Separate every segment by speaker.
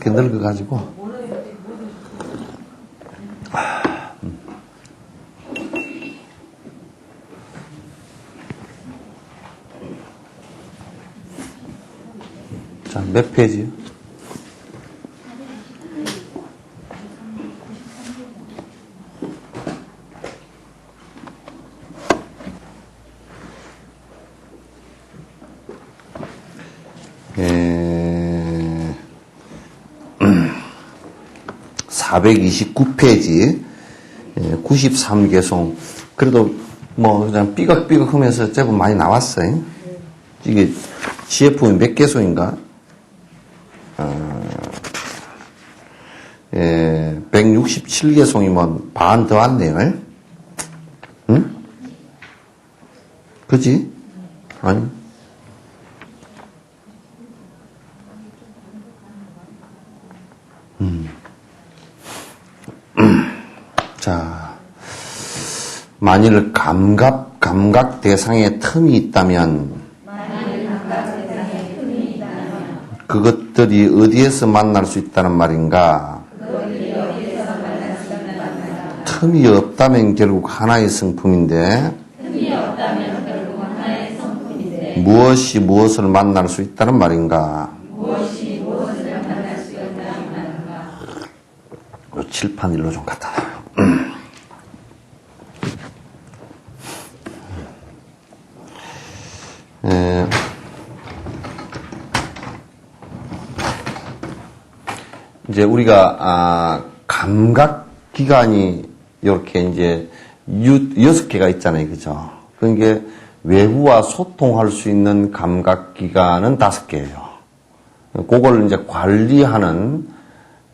Speaker 1: 이렇게 늙어가지고. 자, 몇 페이지요? 예, 429페이지, 93개송. 그래도 뭐 그냥 삐걱삐걱 하면서 제법 많이 나왔어요. 이게 CF이 몇 개송인가? 167개송이면 반 더 왔네요. 응? 그지? 아니. 자, 만일 감각 대상의 틈이 있다면, 그것들이 어디에서 만날 수 있다는 말인가? 틈이 없다면 결국 하나의 성품인데, 무엇이 무엇을 만날 수 있다는 말인가? 칠판 일로 좀 갖다 놔요. 이제 우리가 감각기관이 이렇게 이제 6개가 있잖아요, 그죠? 그러니까 외부와 소통할 수 있는 감각기관은 5개예요. 그걸 이제 관리하는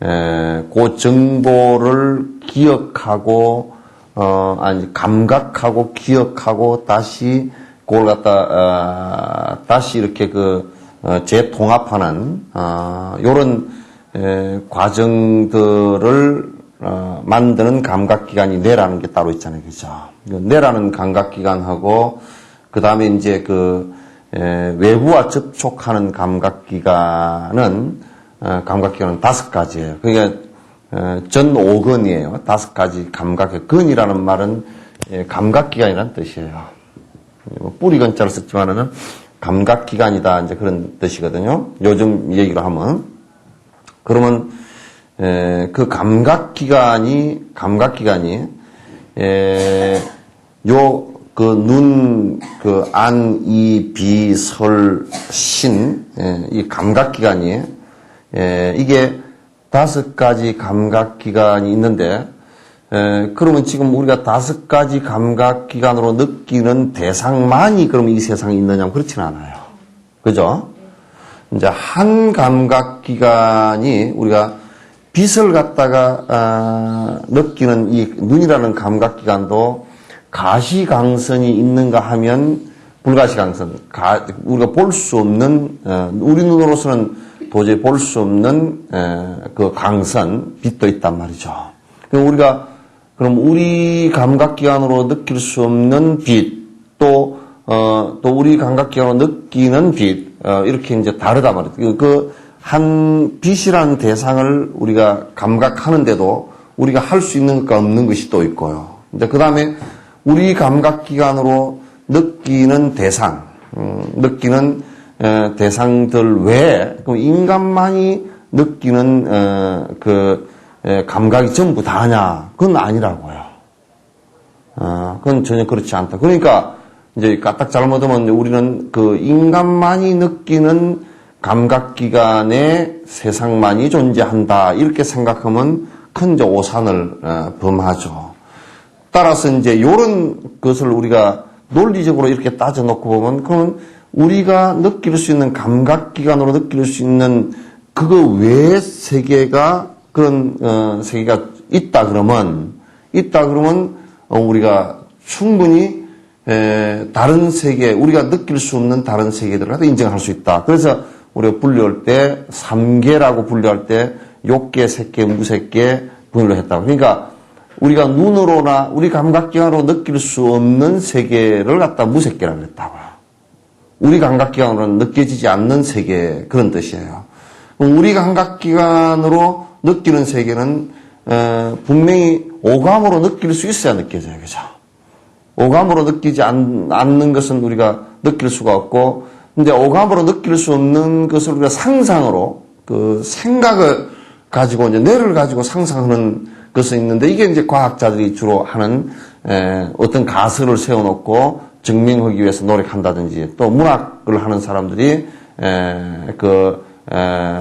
Speaker 1: 그 정보를 기억하고 감각하고 기억하고 다시 그걸 갖다 다시 이렇게 재통합하는 요런 과정들을 만드는 감각기관이 뇌라는 게 따로 있잖아요, 그죠? 뇌라는 감각기관하고 그 다음에 이제 외부와 접촉하는 감각기관은 5가지예요. 그러니까 전 5근이에요. 5가지 감각. 근이라는 말은 감각기관이라는 뜻이에요. 뿌리근자를 썼지만은 감각기관이다 이제 그런 뜻이거든요. 요즘 얘기로 하면 그러면 그 감각기관이 눈, 안, 이, 비, 설, 신 이 감각기관이 이게 5가지 감각기관이 있는데, 그러면 지금 우리가 5가지 감각기관으로 느끼는 대상만이 그럼 이 세상에 있느냐면 그렇지는 않아요. 그죠? 이제 한 감각기관이 우리가 빛을 갖다가 느끼는 이 눈이라는 감각기관도 가시광선이 있는가 하면 불가시광선, 우리가 볼 수 없는, 우리 눈으로서는 도저히 볼 수 없는 그 광선, 빛도 있단 말이죠. 그럼 우리 감각기관으로 느낄 수 없는 빛, 또 우리 감각기관으로 느끼는 빛, 이렇게 이제 다르단 말이죠. 한 빛이라는 대상을 우리가 감각하는데도 우리가 할 수 있는 것과 없는 것이 또 있고요. 이제 그 다음에 우리 감각기관으로 느끼는 대상, 느끼는 대상들 외에 인간만이 느끼는 감각이 전부 다냐? 그건 아니라고요. 그건 전혀 그렇지 않다. 그러니까 이제 까딱 잘못하면 우리는 인간만이 느끼는 감각기관의 세상만이 존재한다. 이렇게 생각하면 큰 이제 오산을 범하죠. 따라서 이제 요런 것을 우리가 논리적으로 이렇게 따져놓고 보면 그러면 우리가 느낄 수 있는 감각기관으로 느낄 수 있는 그거 외의 세계가 그런 세계가 있다 그러면 우리가 충분히 다른 세계 우리가 느낄 수 없는 다른 세계들을 갖다 인정할 수 있다. 그래서 우리가 분류할 때 3개라고 분류할 때 욕계, 색계, 무색계 분류를 했다고. 그러니까 우리가 눈으로나 우리 감각기관으로 느낄 수 없는 세계를 갖다 무색계라고 했다고요. 우리 감각기관으로는 느껴지지 않는 세계 그런 뜻이에요. 우리 감각기관으로 느끼는 세계는 분명히 오감으로 느낄 수 있어야 느껴져요. 그죠? 오감으로 느끼지 않는 것은 우리가 느낄 수가 없고, 이제 오감으로 느낄 수 없는 것을 우리가 상상으로, 그 생각을 가지고, 이제 뇌를 가지고 상상하는 것은 있는데, 이게 이제 과학자들이 주로 하는, 어떤 가설을 세워놓고 증명하기 위해서 노력한다든지, 또 문학을 하는 사람들이,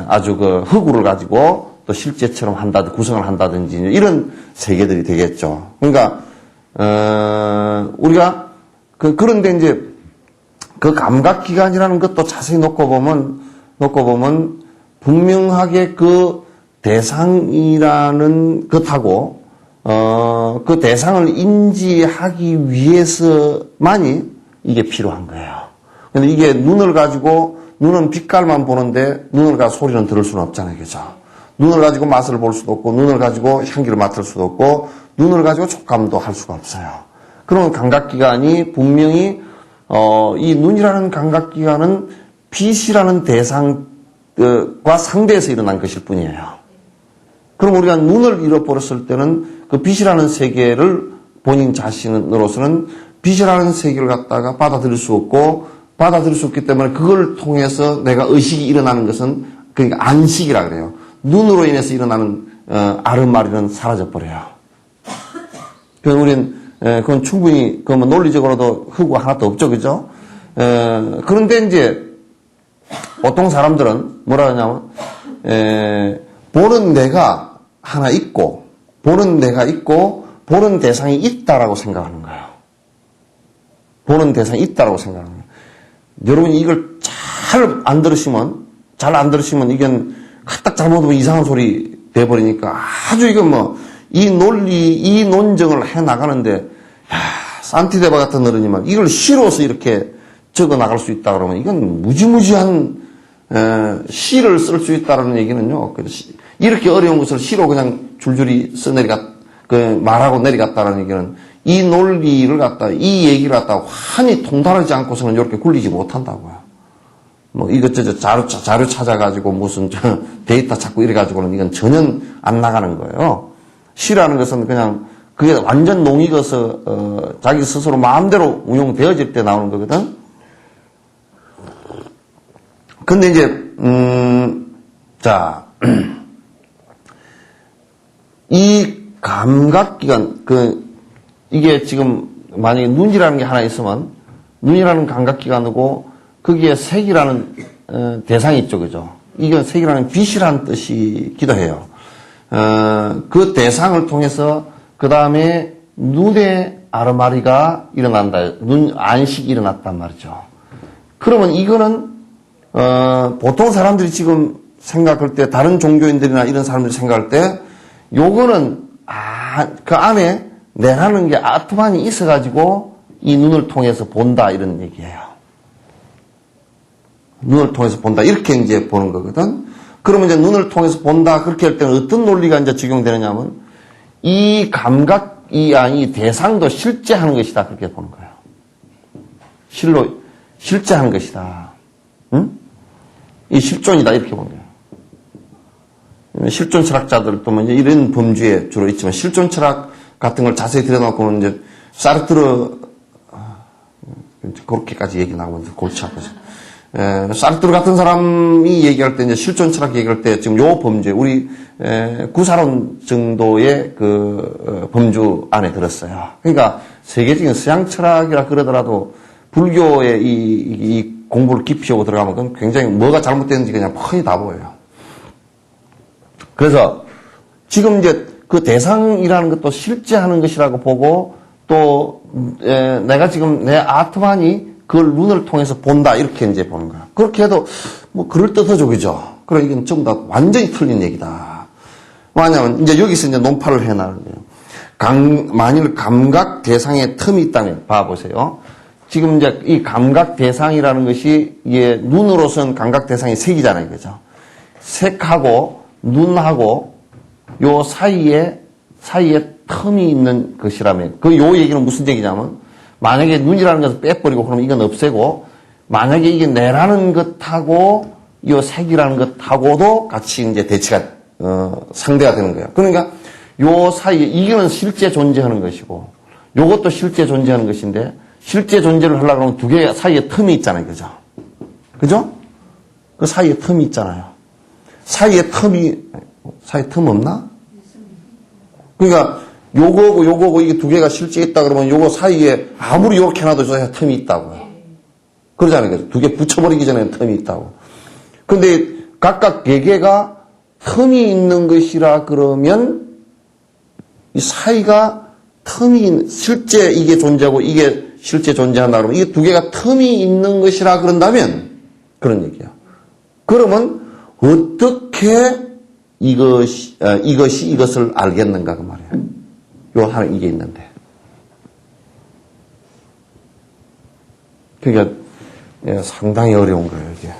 Speaker 1: 아주 그 흙을 가지고 또 실제처럼 한다든지, 구성을 한다든지, 이런 세계들이 되겠죠. 그러니까, 우리가, 그런데 이제, 그 감각기관이라는 것도 자세히 놓고 보면, 분명하게 그 대상이라는 것하고, 그 대상을 인지하기 위해서만이 이게 필요한 거예요. 근데 이게 눈을 가지고, 눈은 빛깔만 보는데, 눈을 가지고 소리는 들을 수는 없잖아요. 그죠? 눈을 가지고 맛을 볼 수도 없고, 눈을 가지고 향기를 맡을 수도 없고, 눈을 가지고 촉감도 할 수가 없어요. 그런 감각기관이 분명히 이 눈이라는 감각기관은 빛이라는 대상과 상대해서 일어난 것일 뿐이에요. 그럼 우리가 눈을 잃어버렸을 때는 그 빛이라는 세계를 본인 자신으로서는 빛이라는 세계를 갖다가 받아들일 수 없고, 받아들일 수 없기 때문에 그걸 통해서 내가 의식이 일어나는 것은, 그러니까 안식이라 그래요. 눈으로 인해서 일어나는 아른말이는 사라져버려요. 그래서 그건 충분히, 그건 논리적으로도 흑과 하나도 없죠, 그죠? 그런데 이제, 보통 사람들은 뭐라 하냐면, 보는 내가 하나 있고, 보는 보는 대상이 있다라고 생각하는 거예요. 보는 대상이 있다라고 생각하는 거예요. 여러분이 이걸 잘 안 들으시면, 이건 딱 잘못하면 이상한 소리 돼버리니까 아주 이건 이 논리, 이 논정을 해 나가는데, 산티데바 같은 어른이면 이걸 시로서 이렇게 적어 나갈 수 있다 그러면 이건 무지무지한, 시를 쓸 수 있다는 얘기는요, 이렇게 어려운 것을 시로 그냥 줄줄이 말하고 내려갔다는 얘기는 이 논리를 이 얘기를 환히 통달하지 않고서는 이렇게 굴리지 못한다고요. 이것저것 자료 찾아가지고 무슨 데이터 찾고 이래가지고는 이건 전혀 안 나가는 거예요. 시라는 것은 그냥 그게 완전 농익어서 자기 스스로 마음대로 운용되어질 때 나오는 거거든. 근데 이제 이 감각기관 이게 지금 만약에 눈이라는 게 하나 있으면 눈이라는 감각기관이고 거기에 색이라는 대상이 있죠, 그죠? 이건 색이라는 빛이라는 뜻이기도 해요. 그 대상을 통해서 그 다음에 눈의 아르마리가 일어난다. 눈 안식이 일어났단 말이죠. 그러면 이거는 보통 사람들이 지금 생각할 때, 다른 종교인들이나 이런 사람들이 생각할 때, 요거는 그 안에 내라는 게 아트만이 있어가지고 이 눈을 통해서 본다 이런 얘기예요. 눈을 통해서 본다 이렇게 이제 보는 거거든. 그러면 이제 눈을 통해서 본다 그렇게 할 때는 어떤 논리가 이제 적용되느냐면 이 감각이 아니 대상도 실제하는 것이다 그렇게 보는 거예요. 실제하는 것이다. 응? 이 실존이다 이렇게 보는 거예요. 실존 철학자들도 뭐 이런 범주에 주로 있지만 실존 철학 같은 걸 자세히 들여놓고는 이제 사르트르 그렇게까지 얘기 나오면 골치 아프죠. 사르트르 같은 사람이 얘기할 때 이제 실존 철학 얘기할 때 지금 요 범주에 우리 구사론 정도의 그 범주 안에 들었어요. 그러니까 세계적인 서양 철학이라 그러더라도 불교의 이 공부를 깊이 하고 들어가면 그건 굉장히 뭐가 잘못됐는지 그냥 뻔히 다 보여요. 그래서 지금 이제 그 대상이라는 것도 실제하는 것이라고 보고 또 내가 지금 내 아트만이 그걸 눈을 통해서 본다 이렇게 이제 보는 거야. 그렇게 해도 뭐 그럴듯하죠, 그죠? 그래 이건 전부 다 완전히 틀린 얘기다. 왜냐하면 이제 여기서 이제 논파를 해나가는 거예요. 만일 감각 대상의 틈이 있다면 봐보세요. 지금 이제 이 감각 대상이라는 것이 이게 눈으로선 감각 대상이 색이잖아요, 그죠? 색하고 눈하고 요 사이에 틈이 있는 것이라면 요 얘기는 무슨 얘기냐면 만약에 눈이라는 것을 빼버리고 그러면 이건 없애고 만약에 이게 내라는 것하고 이 색이라는 것하고도 같이 이제 대치가, 상대가 되는 거예요. 그러니까 요 사이에, 이거는 실제 존재하는 것이고, 요것도 실제 존재하는 것인데, 실제 존재를 하려고 하면 두 개 사이에 틈이 있잖아요. 그죠? 그죠? 그 사이에 틈이 있잖아요. 사이에 틈 없나? 그러니까 요거고 이게 두 개가 실제 있다 그러면 요거 사이에 아무리 요렇게 해놔도 저 사이에 틈이 있다고요. 그러잖아요. 두 개 붙여버리기 전에는 틈이 있다고. 근데 각각 개개가 틈이 있는 것이라 그러면 이 사이가 실제 이게 존재하고 이게 실제 존재한다 그러면 이게 두 개가 틈이 있는 것이라 그런다면 그런 얘기야. 그러면 어떻게 이것이 이것을 알겠는가 그 말이야. 요 하나 이게 있는데. 그러니까 상당히 어려운 거예요, 이게.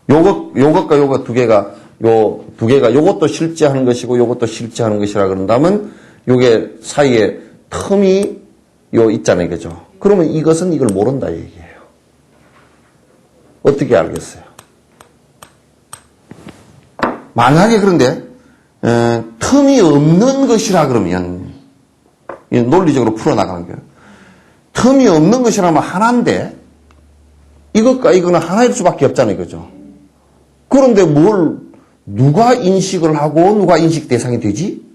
Speaker 1: 요것과 요것 두 개가 요것도 실제하는 것이고 요것도 실제하는 것이라 그런다면 요게 사이에 틈이 있잖아요, 그죠? 그러면 이것은 이걸 모른다 얘기예요. 어떻게 알겠어요? 만약에 그런데 틈이 없는 것이라 그러면 논리적으로 풀어나가는 거예요. 틈이 없는 것이라면 하나인데 이것과 이거는 하나일 수밖에 없잖아요, 그죠? 그런데 누가 인식을 하고 누가 인식 대상이 되지?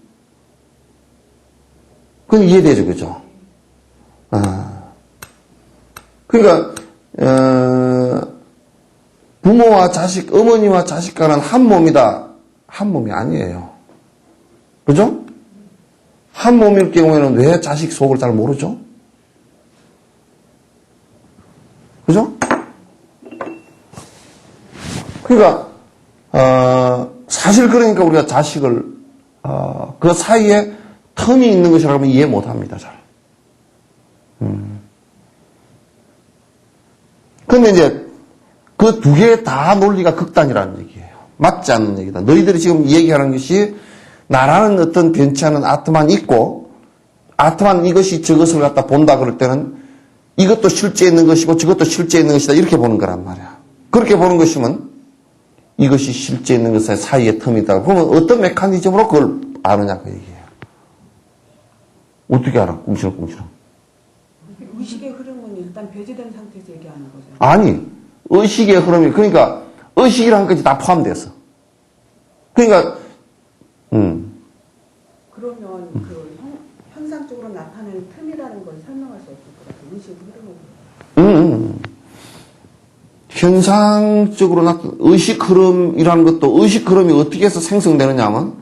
Speaker 1: 그건 이해되죠, 그죠? 그러니까 부모와 자식, 어머니와 자식과는 한 몸이다. 한 몸이 아니에요. 그죠? 한 몸일 경우에는 왜 자식 속을 잘 모르죠? 그죠? 그러니까 사실 그러니까 우리가 자식을 그 사이에 틈이 있는 것이라고 하면 이해 못합니다. 잘. 근데 이제 그 두 개 다 논리가 극단이라는 얘기예요. 맞지 않는 얘기다. 너희들이 지금 얘기하는 것이 나라는 어떤 변치 않은 아트만 있고 아트만 이것이 저것을 갖다 본다 그럴 때는 이것도 실제 있는 것이고 저것도 실제 있는 것이다 이렇게 보는 거란 말이야. 그렇게 보는 것이면 이것이 실제 있는 것의 사이에 틈이 있다. 그러면 어떤 메커니즘으로 그걸 아느냐 그 얘기예요. 어떻게 알아? 꿍시렁꿍시렁.
Speaker 2: 의식의 흐름은 일단 배제된 상태에서 얘기하는 거죠.
Speaker 1: 아니, 의식의 흐름이, 그러니까, 의식이라는 것이 다 포함됐어. 그러니까,
Speaker 2: 그러면 그 현상적으로 나타나는 틈이라는 걸 설명할 수 없을 것 같아요. 의식의 흐름은.
Speaker 1: 현상적으로 나타나는 의식 흐름이라는 것도, 의식 흐름이 어떻게 해서 형성되느냐면,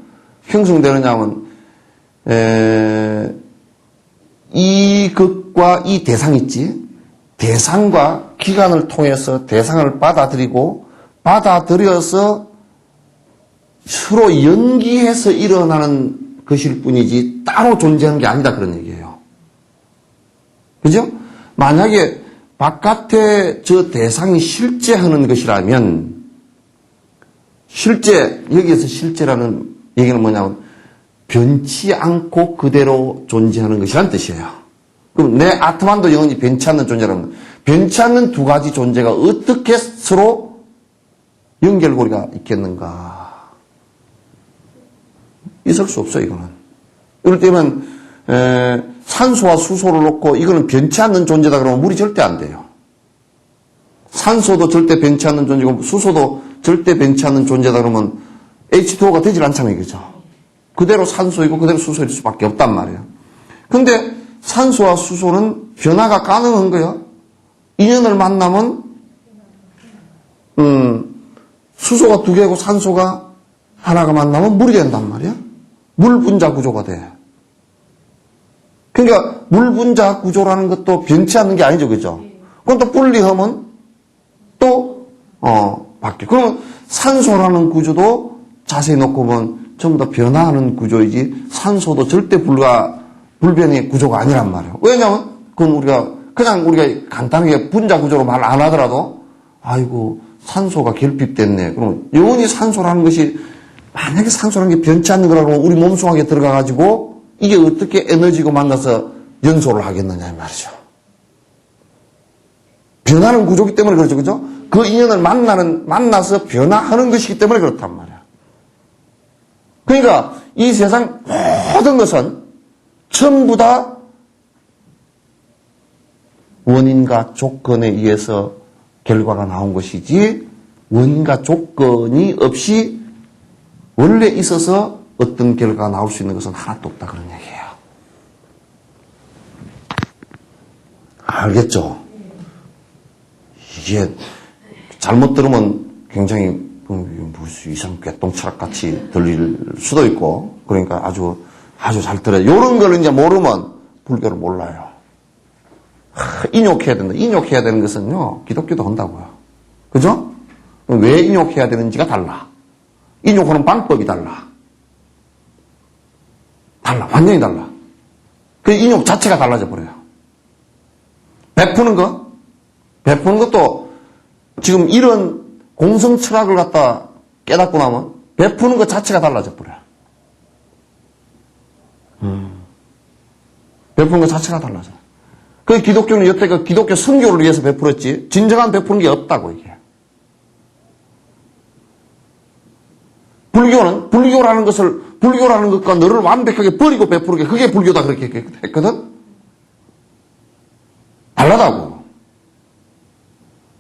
Speaker 1: 이 것과 이 대상 있지? 대상과 기관을 통해서 대상을 받아들여서 서로 연기해서 일어나는 것일 뿐이지 따로 존재하는 게 아니다 그런 얘기예요. 그죠? 만약에 바깥에 저 대상이 실제하는 것이라면 여기에서 실제라는 얘기는 뭐냐면 변치 않고 그대로 존재하는 것이란 뜻이에요. 그럼 내 아트만도 영원히 변치 않는 존재라는 변치 않는 두 가지 존재가 어떻게 서로 연결고리가 있겠는가? 있을 수 없어요, 이거는. 이럴 때면 산소와 수소를 놓고 이거는 변치 않는 존재다 그러면 물이 절대 안 돼요. 산소도 절대 변치 않는 존재고 수소도 절대 변치 않는 존재다 그러면 H2O가 되질 않잖아요, 그죠? 그대로 산소이고 그대로 수소일 수밖에 없단 말이에요. 근데 산소와 수소는 변화가 가능한 거예요. 인연을 만나면 수소가 두 개고 산소가 하나가 만나면 물이 된단 말이야. 물 분자 구조가 돼. 그러니까 물 분자 구조라는 것도 변치 않는 게 아니죠, 그죠? 그럼 또 분리하면 또 바뀌어. 그러면 산소라는 구조도 자세히 놓고 보면 전부 다 변화하는 구조이지 산소도 절대 불변의 구조가 아니란 말이에요. 왜냐하면 그건 우리가 간단하게 분자 구조로 말 안 하더라도 아이고 산소가 결핍됐네. 그러면 영원히 산소라는 것이 만약에 산소라는 게 변치 않는 거라고 우리 몸속에 들어가가지고 이게 어떻게 에너지고 만나서 연소를 하겠느냐 이 말이죠. 변하는 구조기 때문에 그렇죠. 그죠? 그 인연을 만나서 변화하는 것이기 때문에 그렇단 말이야. 그러니까 이 세상 모든 것은 전부 다 원인과 조건에 의해서 결과가 나온 것이지 원인과 조건이 없이 원래 있어서 어떤 결과가 나올 수 있는 것은 하나도 없다 그런 얘기예요. 알겠죠? 이게 잘못 들으면 굉장히 무슨 이상 꾀똥 철학같이 들릴 수도 있고 그러니까 아주 잘 들어요. 이런 걸 이제 모르면 불교를 몰라요. 인욕해야 된다. 인욕해야 되는 것은요 기독교도 한다고요. 그죠? 왜 인욕해야 되는지가 달라. 인욕하는 방법이 달라. 완전히 달라. 그 인욕 자체가 달라져 버려요. 베푸는 것도 지금 이런 공성 철학을 갖다 깨닫고 나면 베푸는 것 자체가 달라져 버려요. 베푸는 것 자체가 달라져. 그 기독교는 여태껏 기독교 선교를 위해서 베풀었지 진정한 베푸는 게 없다고 이게. 불교라는 것과 너를 완벽하게 버리고 베푸는 게 그게 불교다 그렇게 했거든? 달라다고.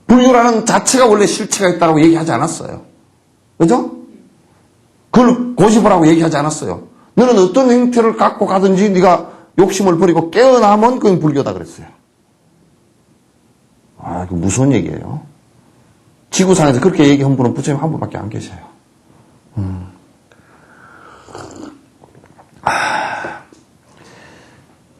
Speaker 1: 불교라는 자체가 원래 실체가 있다고 얘기하지 않았어요. 그죠? 그걸 고집하라고 얘기하지 않았어요. 너는 어떤 형태를 갖고 가든지 네가 욕심을 버리고 깨어나면 그건 불교다 그랬어요. 그 무서운 얘기예요. 지구상에서 그렇게 얘기한 분은 부처님 한 분밖에 안 계셔요.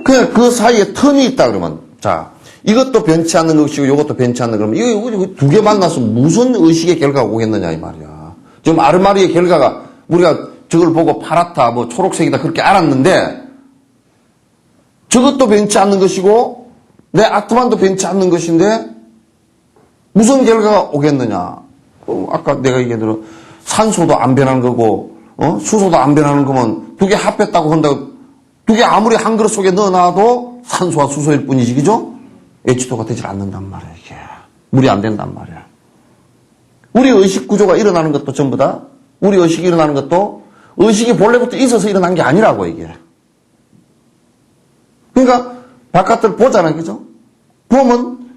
Speaker 1: 그냥 그 사이에 턴이 있다 그러면 자 이것도 변치 않는 것이고 이것도 변치 않는 그러면 이거 두 개 만나서 무슨 의식의 결과가 오겠느냐 이 말이야. 지금 아르마리의 결과가 우리가 저걸 보고 파랗다 뭐 초록색이다 그렇게 알았는데 저것도 변치 않는 것이고 내 아트만도 변치 않는 것인데 무슨 결과가 오겠느냐. 아까 내가 얘기한 대로 산소도 안 변하는 거고 수소도 안 변하는 거면 두 개 합했다고 한다고 두 개 아무리 한 그릇 속에 넣어놔도 산소와 수소일 뿐이지 그죠? H2가 되질 않는단 말이야 이게. 물이 안 된단 말이야. 우리 의식 구조가 일어나는 것도 전부 다 우리 의식이 일어나는 것도 의식이 본래부터 있어서 일어난 게 아니라고 이게. 그러니까 바깥을 보잖아요 그죠? 보면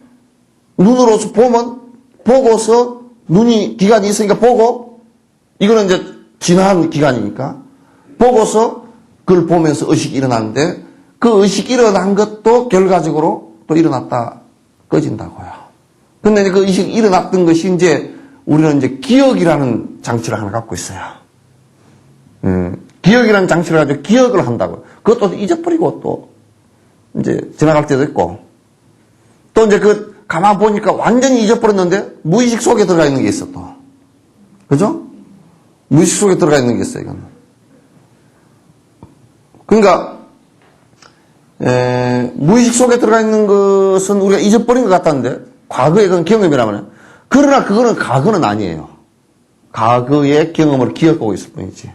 Speaker 1: 눈으로서 보면 보고서 눈이 기관이 있으니까 보고 이거는 이제 지난 기간이니까 보고서 그걸 보면서 의식이 일어나는데 그 의식이 일어난 것도 결과적으로 또 일어났다 꺼진다고요. 근데 그 의식이 일어났던 것이 이제 우리는 이제 기억이라는 장치를 하나 갖고 있어요. 기억이라는 장치를 가지고 기억을 한다고요. 그것도 잊어버리고 또 이제 지나갈 때도 있고 또 이제 그 가만 보니까 완전히 잊어버렸는데 무의식 속에 들어가 있는 게 있어 또. 그죠? 무의식 속에 들어가 있는 게 있어요, 이거는. 그러니까, 무의식 속에 들어가 있는 것은 우리가 잊어버린 것 같았는데, 과거의 그런 경험이라면, 그러나 그거는 과거는 아니에요. 과거의 경험을 기억하고 있을 뿐이지.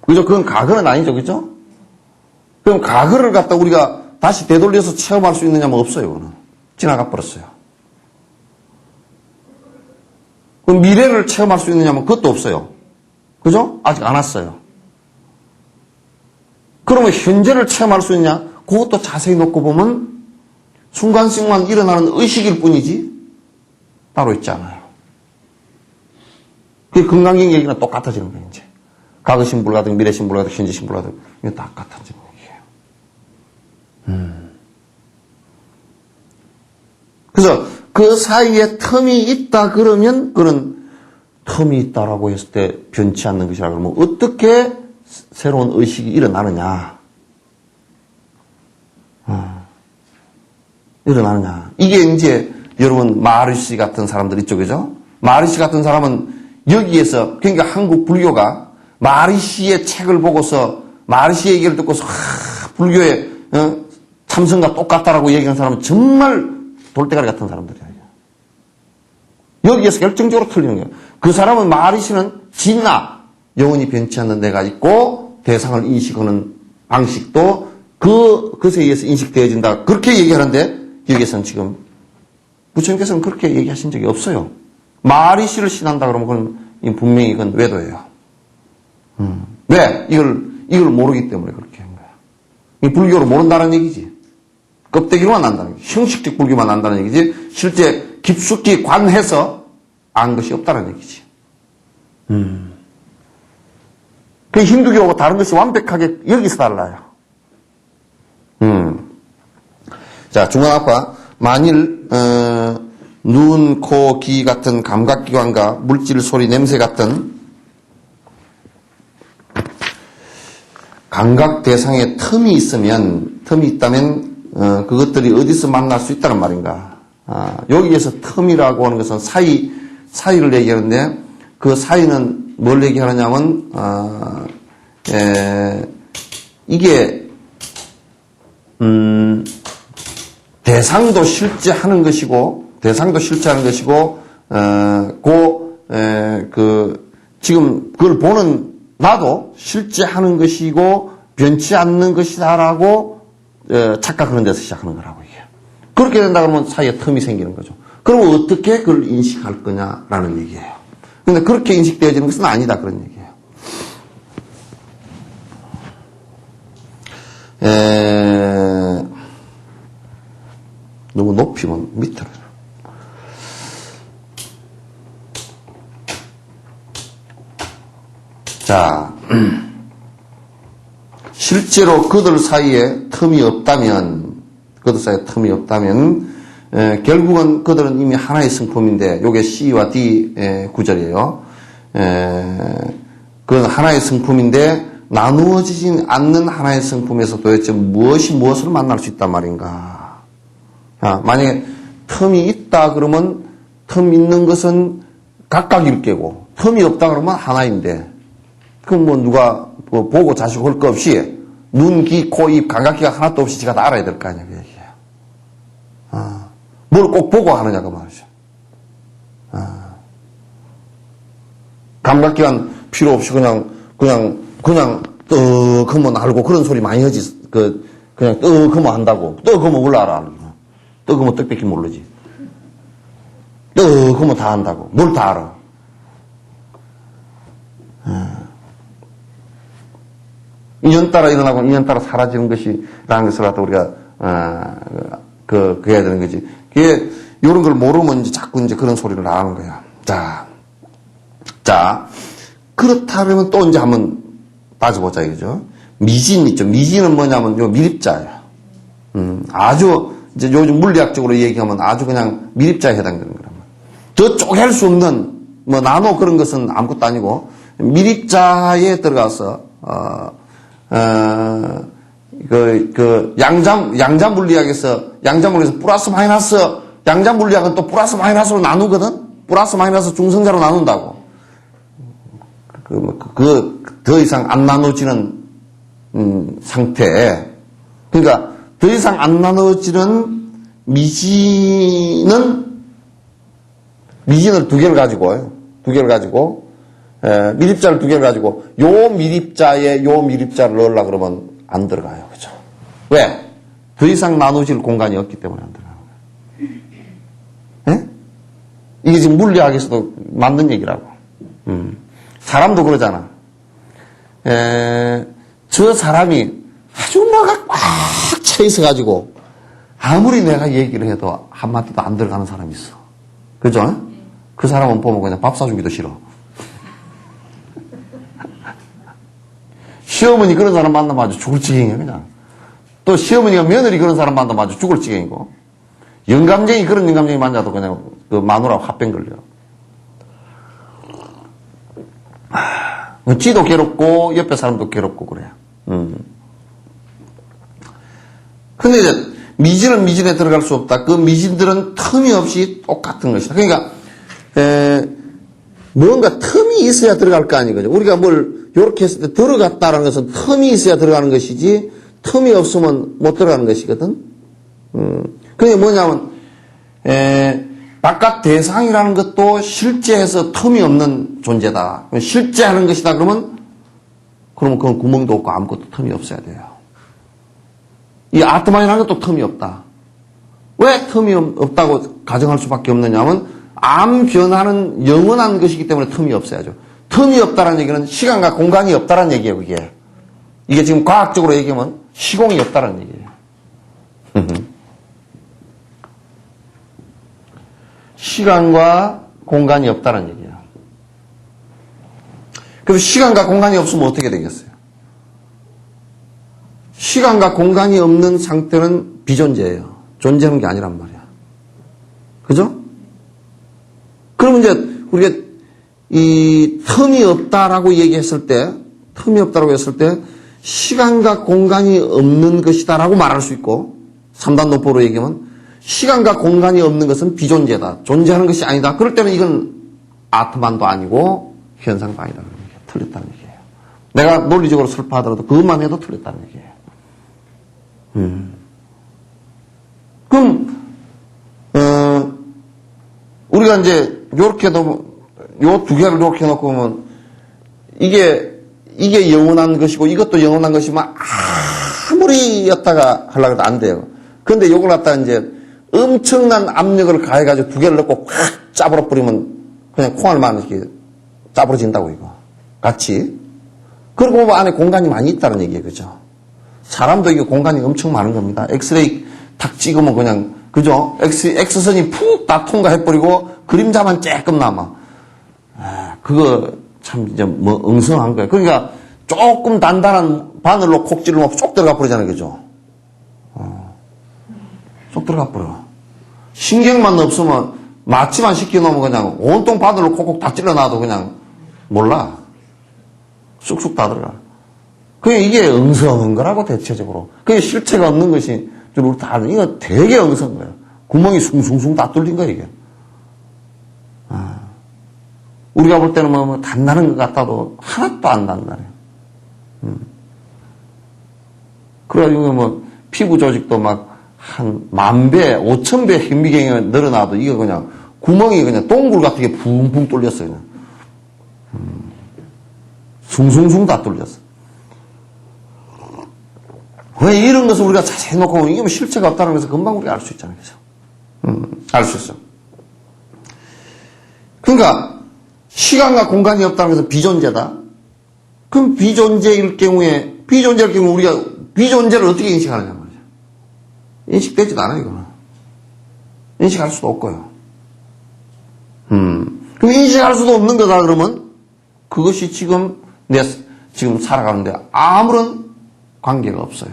Speaker 1: 그죠? 그건 과거는 아니죠, 그죠? 그럼 과거를 갖다 우리가 다시 되돌려서 체험할 수 있느냐면 없어요, 그거는. 지나가 버렸어요. 그럼 미래를 체험할 수 있느냐면 그것도 없어요. 그죠? 아직 안 왔어요. 그러면 현재를 체험할 수 있냐? 그것도 자세히 놓고 보면 순간순간 일어나는 의식일 뿐이지 따로 있지 않아요. 그 건강경 얘기는 똑같아지는 거예요, 이제. 과거 신불가등, 미래 신불가등, 현재 신불가등. 이거 다 같아지는 얘기예요. 그래서 그 사이에 텀이 있다 그러면 그런 텀이 있다라고 했을 때 변치 않는 것이라 그러면 어떻게 새로운 의식이 일어나느냐. 일어나느냐. 이게 이제 여러분 마르시 같은 사람들 있죠, 그죠? 마르시 같은 사람은 여기에서 그러니까 한국 불교가 마르시의 책을 보고서 마르시의 얘기를 듣고서 불교의 참선과 똑같다라고 얘기하는 사람은 정말 돌대가리 같은 사람들이에요. 여기에서 결정적으로 틀리는 거예요. 그 사람은 마르시는 진나 영원히 변치 않는 내가 있고 대상을 인식하는 방식도 그것에 의해서 인식되어진다. 그렇게 얘기하는데 여기에서는 지금 부처님께서는 그렇게 얘기하신 적이 없어요. 말이 씨를 신한다 그러면 그건 분명히 그건 외도예요. 왜? 이걸 모르기 때문에 그렇게 한 거야. 이 불교를 모른다는 얘기지. 껍데기로만 안다는 얘기지. 형식적 불교만 안다는 얘기지. 실제 깊숙이 관해서 안 것이 없다는 얘기지. 그 힌두교하고 다른 것이 완벽하게 여기서 달라요. 자, 중앙아파. 만일, 눈, 코, 귀 같은 감각기관과 물질, 소리, 냄새 같은 감각 대상에 틈이 있다면, 그것들이 어디서 만날 수 있다는 말인가. 여기에서 틈이라고 하는 것은 사이를 얘기하는데, 그 사이는 뭘 얘기하느냐면, 이게, 대상도 실제하는 것이고, 지금 그걸 보는 나도 실제하는 것이고, 변치 않는 것이다라고, 착각하는 데서 시작하는 거라고, 이게. 그렇게 된다 그러면 사이에 틈이 생기는 거죠. 그러면 어떻게 그걸 인식할 거냐라는 얘기예요. 근데 그렇게 인식되어지는 것은 아니다, 그런 얘기예요. 너무 높이면 밑으로. 자, 실제로 그들 사이에 틈이 없다면, 결국은 그들은 이미 하나의 성품인데, 요게 C와 D 구절이에요. 그건 하나의 성품인데, 나누어지지 않는 하나의 성품에서 도대체 무엇이 무엇을 만날 수 있단 말인가. 만약에 틈이 있다 그러면 틈 있는 것은 각각일 게고 틈이 없다 그러면 하나인데 그럼 뭐 누가 뭐 보고 자시고 할 거 없이 눈, 귀, 코, 입, 감각기가 하나도 없이 지가 다 알아야 될 거 아니야 그 얘기예요. 뭘 꼭 보고 하느냐 그 말이죠. 감각기관 필요 없이 그냥 하면 알고 그런 소리 많이 하지. 그냥 하면 한다고. 하면 몰라 알아. 하면 떡밖에 모르지. 하면 다 한다고. 뭘 다 알아. 인연 따라 일어나고 인연 따라 사라지는 것이라는 것을 갖다 우리가 그래야 되는 거지. 그게 이런 걸 모르면 이제 자꾸 이제 그런 소리를 나가는 거야. 자 그렇다면 또 이제 한번 따져보자 이거죠. 미진 있죠. 미진은 뭐냐면 요 미립자예요. 아주 이제 요즘 물리학적으로 얘기하면 아주 그냥 미립자에 해당되는 거란 말이에요. 더 쪼갤 수 없는 뭐 나노 그런 것은 아무것도 아니고 미립자에 들어가서 양자 물리학에서 플러스 마이너스 양자 물리학은 또 플러스 마이너스로 나누거든. 플러스 마이너스 중성자로 나눈다고. 더 이상 안 나눠지는 상태. 그러니까 더 이상 안 나눠지는 미진을 두 개를 가지고 미립자를 두 개를 가지고 요 미립자에 요 미립자를 넣으려고 그러면 안 들어가요. 그죠? 왜? 더 이상 나눠질 공간이 없기 때문에 안 들어가는 거예요. 예? 이게 지금 물리학에서도 맞는 얘기라고. 사람도 그러잖아. 저 사람이 아주 뭐가 꽉 차 있어가지고 아무리 내가 얘기를 해도 한마디도 안 들어가는 사람이 있어. 그죠? 그 사람은 보면 그냥 밥 사주기도 싫어. 시어머니 그런 사람 만나면 아주 죽을 지경이야 그냥. 또 시어머니가 며느리 그런 사람 만나면 아주 죽을 지경이고 영감쟁이 그런 영감쟁이 만나도 그냥 그 마누라하고 합병 걸려. 지도 괴롭고 옆에 사람도 괴롭고 그래. 근데 이제 미진은 미진에 들어갈 수 없다. 그 미진들은 틈이 없이 똑같은 것이다. 그러니까 뭔가 틈이 있어야 들어갈 거 아니거든요. 우리가 뭘 이렇게 했을 때 들어갔다라는 것은 틈이 있어야 들어가는 것이지 틈이 없으면 못 들어가는 것이거든. 그게 뭐냐면 바깥 대상이라는 것도 실제해서 틈이 없는 존재다. 실제하는 것이다 그러면 그건 구멍도 없고 아무것도 틈이 없어야 돼요. 이 아트만이라는 것도 틈이 없다. 왜 틈이 없다고 가정할 수밖에 없느냐면 암 변화는 영원한 것이기 때문에 틈이 없어야죠. 틈이 없다는 얘기는 시간과 공간이 없다는 얘기예요, 그게. 이게 지금 과학적으로 얘기하면 시공이 없다는 얘기예요. 시간과 공간이 없다는 얘기예요. 그래서 시간과 공간이 없으면 어떻게 되겠어요? 시간과 공간이 없는 상태는 비존재예요. 존재하는 게 아니란 말이야. 그죠? 그러면 이제 우리가 이 틈이 없다라고 얘기했을 때, 시간과 공간이 없는 것이다라고 말할 수 있고, 3단 노포로 얘기하면 시간과 공간이 없는 것은 비존재다. 존재하는 것이 아니다. 그럴 때는 이건 아트만도 아니고 현상도 아니다. 틀렸다는 얘기예요. 내가 논리적으로 설파하더라도 그것만 해도 틀렸다는 얘기예요. 그럼 우리가 이제 요렇게 요 두 개를 이렇게 놓고 보면 이게 영원한 것이고 이것도 영원한 것이면 아무리 였다가 하려고 해도 안 돼요. 그런데 요걸 갖다 이제 엄청난 압력을 가해가지고 두 개를 넣고 확 짜버려 버리면 그냥 콩알만 이렇게 짜버려진다고 이거. 같이. 그러고 보면 안에 공간이 많이 있다는 얘기예요. 그죠? 사람도 이게 공간이 엄청 많은 겁니다. 엑스레이 탁 찍으면 그냥, 그죠? X선이 푹 다 통과해버리고 그림자만 쬐끔 남아. 그거 참 이제 뭐 엉성한 거예요. 그러니까 조금 단단한 바늘로 콕 찌르면 쏙 들어가 버리잖아요. 그죠? 쏙 들어가 버려. 신경만 없으면 마취만 시켜놓으면 그냥 온통 바늘로 콕콕 다 찔러놔도 그냥 몰라. 쑥쑥 다 들어가. 그게 이게 엉성한 거라고 대체적으로. 그게 실체가 없는 것이 우리 다 아는 이거 되게 엉성한 거예요. 구멍이 숭숭숭 다 뚫린 거예요 이게. 우리가 볼 때는 뭐 단단한 것 같아도 하나도 안 단단해요. 그래가지고 뭐 피부 조직도 막 한 10,000배, 5,000배 현미경이 늘어나도 이거 그냥 구멍이 그냥 동굴 같은 게 붕붕 뚫렸어요. 그냥. 숭숭숭 다 뚫렸어. 왜 이런 것을 우리가 자세히 놓고 보면 이게 뭐 실체가 없다는 것을 금방 우리가 알 수 있잖아요. 그죠? 알 수 있어. 그러니까 시간과 공간이 없다는 것은 비존재다. 그럼 비존재일 경우에 우리가 비존재를 어떻게 인식하느냐 말이죠. 인식되지도 않아요, 이거는. 인식할 수도 없고요. 그럼 인식할 수도 없는 거다 그러면 그것이 지금 지금 살아가는데 아무런 관계가 없어요.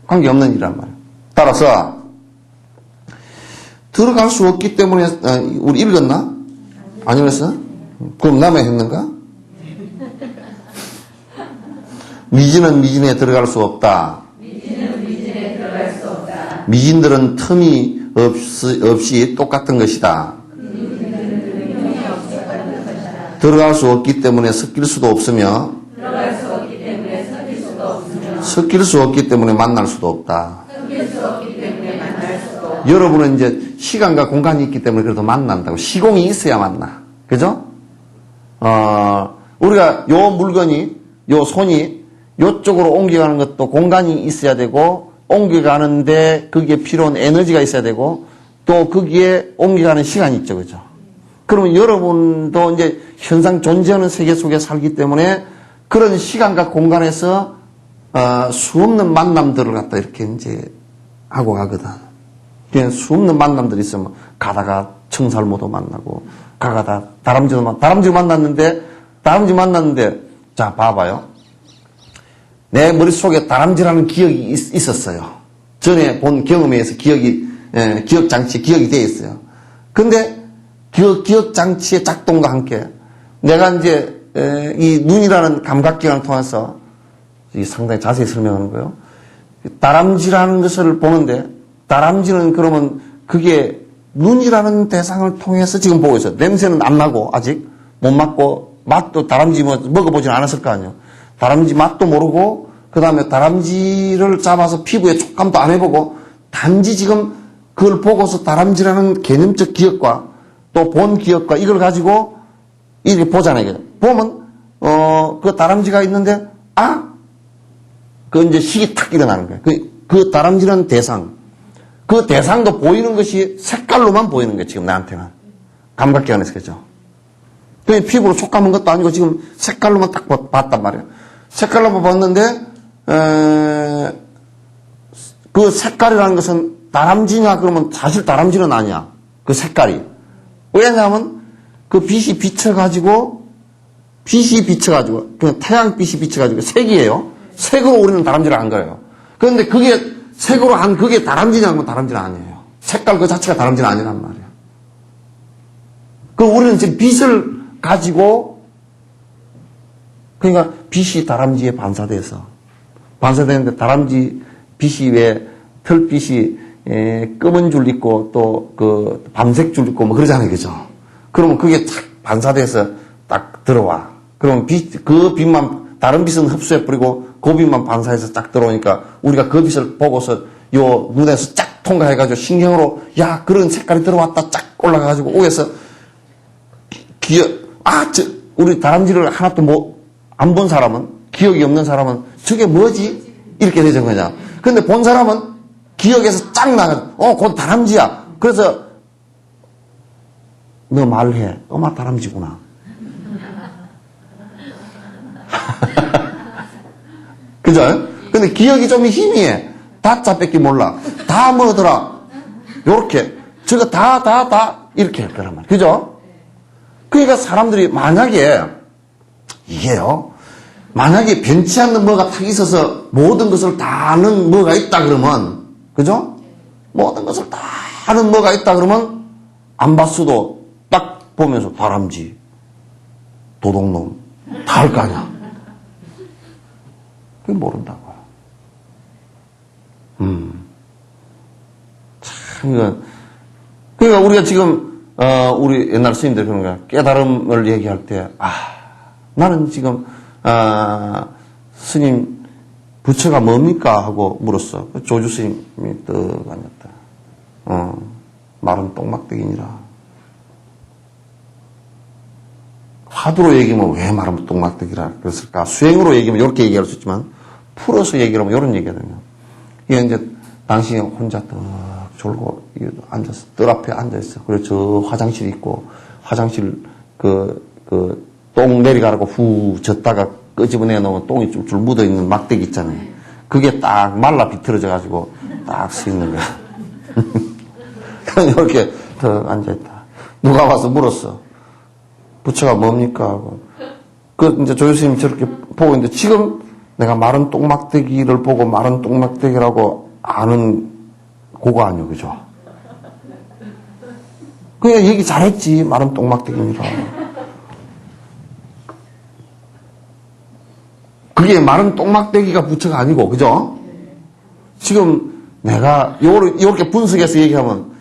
Speaker 1: 관계없는 일이란 말이에요. 따라서 들어갈 수 없기 때문에 우리 읽었나? 안 읽었어? 그럼 남의 했는가? 미진은 미진에 들어갈 수 없다. 미진들은 틈이 없이 똑같은 것이다. 들어갈 수 없기 때문에 섞일 수도 없으며 섞일 수 없기 때문에 만날 수도 없다. 여러분은 이제 시간과 공간이 있기 때문에 그래도 만난다고. 시공이 있어야 만나. 그죠? 우리가 요 물건이, 요 손이 요쪽으로 옮겨가는 것도 공간이 있어야 되고, 옮겨가는데 거기에 필요한 에너지가 있어야 되고, 또 거기에 옮겨가는 시간이 있죠. 그죠? 그러면 여러분도 이제 현상 존재하는 세계 속에 살기 때문에 그런 시간과 공간에서 수없는 만남들을 갖다 이렇게 이제 하고 가거든. 그냥 수없는 만남들이 있으면 가다가 청살모도 만나고, 가다가 다람쥐도 만났는데, 자, 봐봐요. 내 머릿속에 다람쥐라는 기억이 있었어요. 전에 본 경험에 의해서 기억장치에 기억이 되어 있어요. 근데 그 기억장치의 작동과 함께 내가 이제 이 눈이라는 감각기관을 통해서 상당히 자세히 설명하는 거예요. 다람쥐라는 것을 보는데 다람쥐는 그러면 그게 눈이라는 대상을 통해서 지금 보고 있어요. 냄새는 안 나고 아직 못 맡고 맛도 다람쥐 먹어보지는 않았을 거 아니에요. 다람쥐 맛도 모르고 그 다음에 다람쥐를 잡아서 피부에 촉감도 안 해보고 단지 지금 그걸 보고서 다람쥐라는 개념적 기억과 또 본 기억과 이걸 가지고 이렇게 보잖아요. 보면 그 다람쥐가 있는데 그 이제 식이 탁 일어나는 거예요. 그 다람쥐는 대상. 그 대상도 보이는 것이 색깔로만 보이는 거예요, 지금 나한테는. 감각기관에서, 그죠? 그 피부로 촉감한 것도 아니고 지금 색깔로만 딱 봤단 말이에요. 색깔로만 봤는데, 그 색깔이라는 것은 다람쥐냐 그러면 사실 다람쥐는 아니야. 그 색깔이. 왜냐하면 그 빛이 비쳐가지고 그냥 태양빛이 비쳐가지고 색이에요. 색으로 우리는 다람쥐를 안 거예요. 그런데 그게 색으로 한 그게 다람쥐냐면 다람쥐는 아니에요. 색깔 그 자체가 다람쥐는 아니란 말이에요. 그 우리는 지금 빛을 가지고 그러니까 빛이 다람쥐에 반사되는데 다람쥐 빛이 왜 털빛이 검은 줄 있고 또 그 밤색 줄 있고 뭐 그러잖아요, 그죠? 그러면 그게 탁 반사돼서 딱 들어와. 그러면 그 빛만 다른 빛은 흡수해 버리고 그 빛만 반사해서 딱 들어오니까 우리가 그 빛을 보고서 요 눈에서 쫙 통과해가지고 신경으로 야 그런 색깔이 들어왔다 쫙 올라가가지고 오에서 우리 다람쥐를 하나도 뭐 안 본 사람은 기억이 없는 사람은 저게 뭐지 이렇게 되는 거냐. 근데 본 사람은 기억에서 쫙 나가. 그건 다람쥐야. 그래서 너 말해. 엄마 다람쥐구나. 그죠? 근데 기억이 좀 희미해. 다자 뺏기 몰라. 다 뭐더라. 요렇게. 저거 다 이렇게 할 거란 말이야. 그죠? 그러니까 사람들이 만약에 변치 않는 뭐가 탁 있어서 모든 것을 다 아는 뭐가 있다 그러면, 그죠? 모든 것을 다 아는 뭐가 있다 그러면 안 봤어도 딱 보면서 다람쥐, 도둑놈 다 할 거 아니야. 그게 모른다고요. 참, 이건. 그러니까 우리가 지금, 우리 옛날 스님들 그런 거야. 깨달음을 얘기할 때, 나는 지금, 스님, 부처가 뭡니까? 하고 물었어. 조주 스님이 떡 앉았다. 말은 똥막대기니라. 화두로 얘기하면 왜 말은 똥막대기라 그랬을까? 수행으로 얘기하면 이렇게 얘기할 수 있지만, 풀어서 얘기하면 이런 얘기거든요. 이게 이제, 당신이 혼자 떡 졸고, 앉았어. 뜰 앞에 앉아있어. 그리고 저 화장실 있고, 화장실, 똥 내리가라고 후 젓다가 끄집어내 놓으면 똥이 줄줄 묻어 있는 막대기 있잖아요. 그게 딱 말라 비틀어져가지고 딱 서 있는 거야. 그냥 이렇게 더 앉아있다. 누가 와서 물었어. 부처가 뭡니까? 하고. 이제 조교수님이 저렇게 보고 있는데 지금 내가 마른 똥막대기를 보고 마른 똥막대기라고 아는 고가 아니요, 그죠? 그냥 얘기 잘했지. 마른 똥막대기니라. 그게 마른 똥막대기가 부처가 아니고, 그죠? 지금 내가 요렇게 분석해서 얘기하면,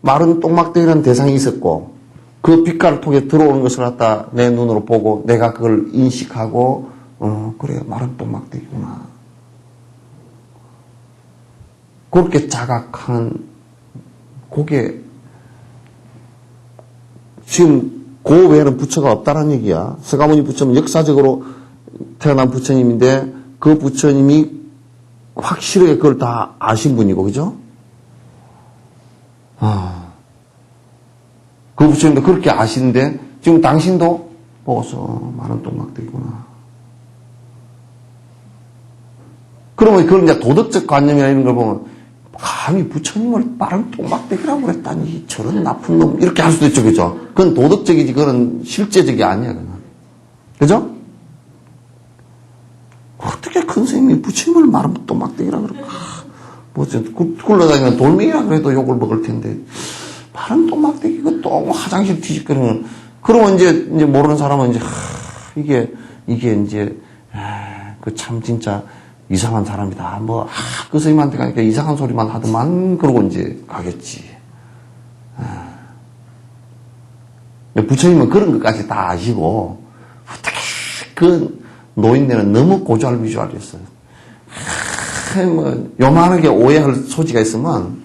Speaker 1: 마른 똥막대기라는 대상이 있었고, 그 빛깔을 통해 들어오는 것을 갖다 내 눈으로 보고, 내가 그걸 인식하고, 그래, 마른 똥막대기구나. 그렇게 자각하는, 그게, 지금, 그 외에는 부처가 없다는 얘기야. 서가모니 부처는 역사적으로 태어난 부처님인데 그 부처님이 확실하게 그걸 다 아신 분이고, 그죠? 그 부처님도 그렇게 아시는데 지금 당신도 보고서 마른 똥막대기구나. 그러면 그걸 이제 도덕적 관념이나 이런 걸 보면 감히 부처님을 마른 똥막대기라고 그랬다니 저런 나쁜 놈 이렇게 할 수도 있죠, 그죠? 그건 도덕적이지 그건 실제적이 아니야, 그건. 그죠? 어떻게 큰 스님이 부처님을 마른 똥막대기라 그럴까? 굴러다니는 돌멩이라 그래도 욕을 먹을 텐데, 마른 똥막대기, 그 똥 화장실 뒤집거리는, 그러면 이제 모르는 사람은 이제, 이게 참 진짜 이상한 사람이다. 그 스님한테 가니까 이상한 소리만 하더만, 그러고 이제 가겠지. 부처님은 그런 것까지 다 아시고, 어떻게 그 노인네는 너무 고잘비주알이었어요. 요만하게 오해할 소지가 있으면,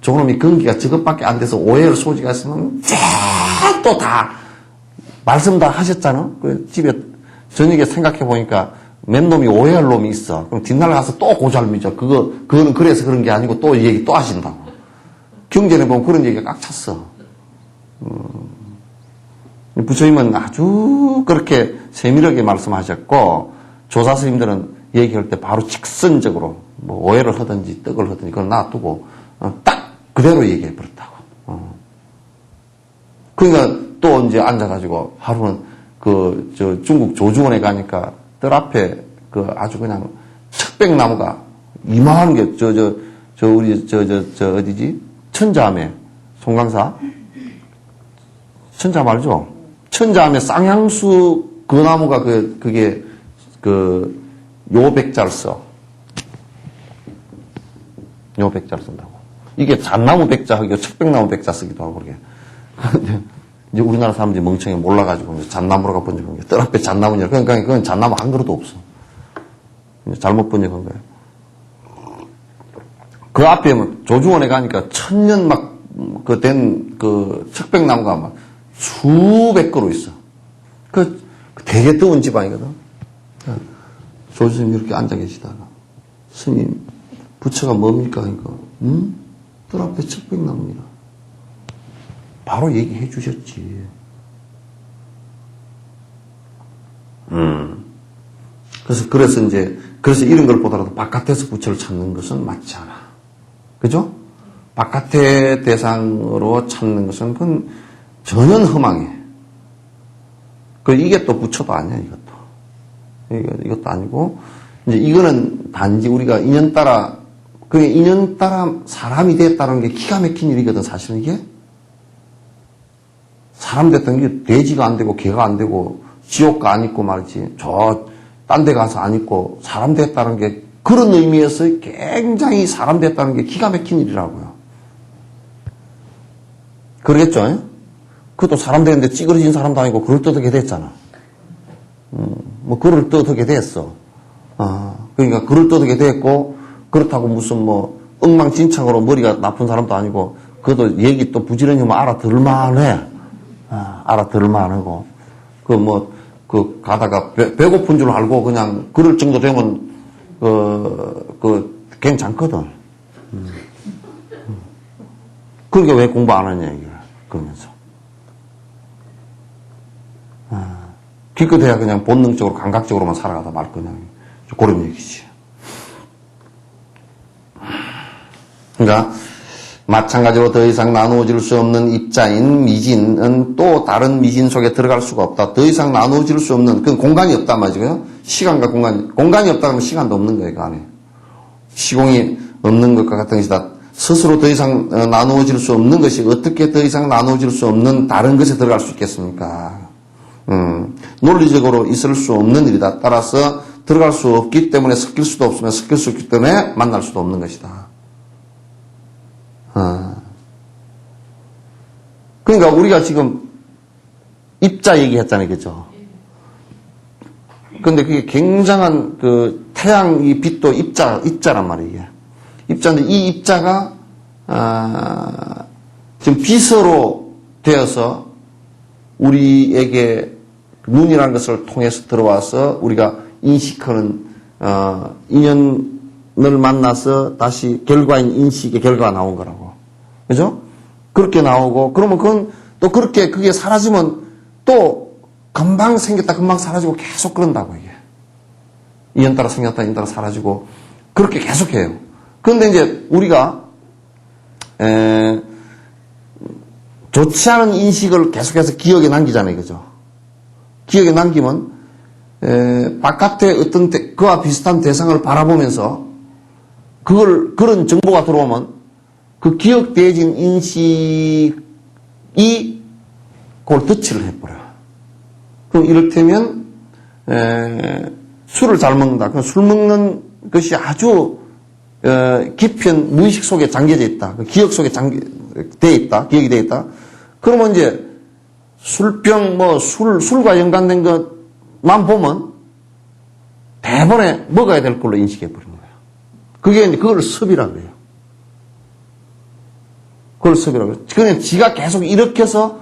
Speaker 1: 저놈이 근기가 저것밖에 안 돼서 오해할 소지가 있으면, 또 다, 말씀 다 하셨잖아? 집에, 저녁에 생각해보니까, 맨 놈이 오해할 놈이 있어. 그럼 뒷날 가서 또 고잘미죠. 그거는 그래서 그런 게 아니고 또 얘기 또 하신다고. 경전에 보면 그런 얘기가 꽉 찼어. 부처님은 아주 그렇게 세밀하게 말씀하셨고, 조사 스님들은 얘기할 때 바로 직선적으로, 뭐, 오해를 하든지 떡을 하든지 그걸 놔두고, 딱 그대로 얘기해 버렸다고. 그러니까 또 이제 앉아가지고 하루는 중국 조주원에 가니까 뜰 앞에 아주 그냥 척백나무가 이만한 게, 어디지? 천자암에, 송강사? 천자암 알죠? 천자암에 쌍향수 그 나무가 그게 요백자를 써. 요백자를 쓴다고. 이게 잣나무 백자 하기도 척백나무 백자 쓰기도 하고 그러게. 이제 우리나라 사람들이 멍청이 몰라가지고 잣나무라고 번역한 게 뜰 앞에 잣나무냐. 그러니까 그건 잣나무 한 그루도 없어. 잘못 번역한 거예요. 그 앞에 조주원에 가니까 천년 척백나무가 막 수백 그루 있어. 되게 뜨거운 집안이거든. 조주님 이렇게 앉아 계시다가, 스님, 부처가 뭡니까? 하니까, 뜰 앞에 척백나무니라. 바로 얘기해 주셨지. 그래서 이런 걸 보더라도 바깥에서 부처를 찾는 것은 맞지 않아. 그죠? 바깥의 대상으로 찾는 것은 그건 전혀 허망해. 이게 또 부처도 아니야, 이것도 아니고, 이제 이거는 단지 우리가 인연 따라 사람이 됐다는 게 기가 막힌 일이거든, 사실은 이게. 사람 됐다는 게 돼지가 안 되고, 개가 안 되고, 지옥가 안 있고 말이지. 딴 데 가서 안 있고, 사람 됐다는 게 그런 의미에서 굉장히 사람 됐다는 게 기가 막힌 일이라고요. 그러겠죠? 그것도 사람 되는데 찌그러진 사람도 아니고 그럴듯하게 됐잖아. 그럴듯하게 됐어. 그러니까 그럴듯하게 됐고, 그렇다고 무슨 엉망진창으로 머리가 나쁜 사람도 아니고, 그것도 얘기 또 부지런히 알아들을만 해. 알아들을만 하고. 가다가 배고픈 줄 알고 그냥 그럴 정도 되면, 괜찮거든. 그러니까 왜 공부 안 하냐, 이게. 그러면서. 기껏해야 그냥 본능적으로, 감각적으로만 살아가다 말 거냐. 그런 얘기지. 그러니까, 마찬가지로 더 이상 나누어질 수 없는 입자인 미진은 또 다른 미진 속에 들어갈 수가 없다. 더 이상 나누어질 수 없는, 그건 공간이 없단 말이죠. 시간과 공간이 없다 그러면 시간도 없는 거예요, 그 안에. 시공이 없는 것과 같은 것이다. 스스로 더 이상 나누어질 수 없는 것이 어떻게 더 이상 나누어질 수 없는 다른 것에 들어갈 수 있겠습니까? 논리적으로 있을 수 없는 일이다. 따라서 들어갈 수 없기 때문에 섞일 수도 없으면 섞일 수 없기 때문에 만날 수도 없는 것이다. 그러니까 우리가 지금 입자 얘기했잖아요, 그죠? 근데 그게 굉장한 태양 이 빛도 입자란 말이에요, 이게. 입자인데 이 입자가, 지금 빛으로 되어서 우리에게 눈이라는 것을 통해서 들어와서 우리가 인식하는, 인연을 만나서 다시 결과인 인식의 결과가 나온 거라고. 그죠? 그렇게 나오고, 그러면 그건 또 그렇게 그게 사라지면 또 금방 생겼다 금방 사라지고 계속 그런다고, 이게. 인연 따라 생겼다 인연 따라 사라지고 그렇게 계속해요. 그런데 이제 우리가 좋지 않은 인식을 계속해서 기억에 남기잖아요, 그죠? 기억에 남기면 바깥에 어떤 그와 비슷한 대상을 바라보면서 그런 정보가 들어오면 그 기억되어진 인식이 그걸 덧치를 해버려요. 그럼 이를테면 술을 잘 먹는다. 그럼 술 먹는 것이 아주 깊은 무의식 속에 잠겨져 있다. 기억 속에 돼 있다. 기억이 돼 있다. 그러면 이제 술병, 술과 연관된 것만 보면 대번에 먹어야 될 걸로 인식해 버리는 거예요. 그게 이제 그걸 습이라고 해요. 그걸 습이라고 해요. 그냥 지가 계속 이렇게 해서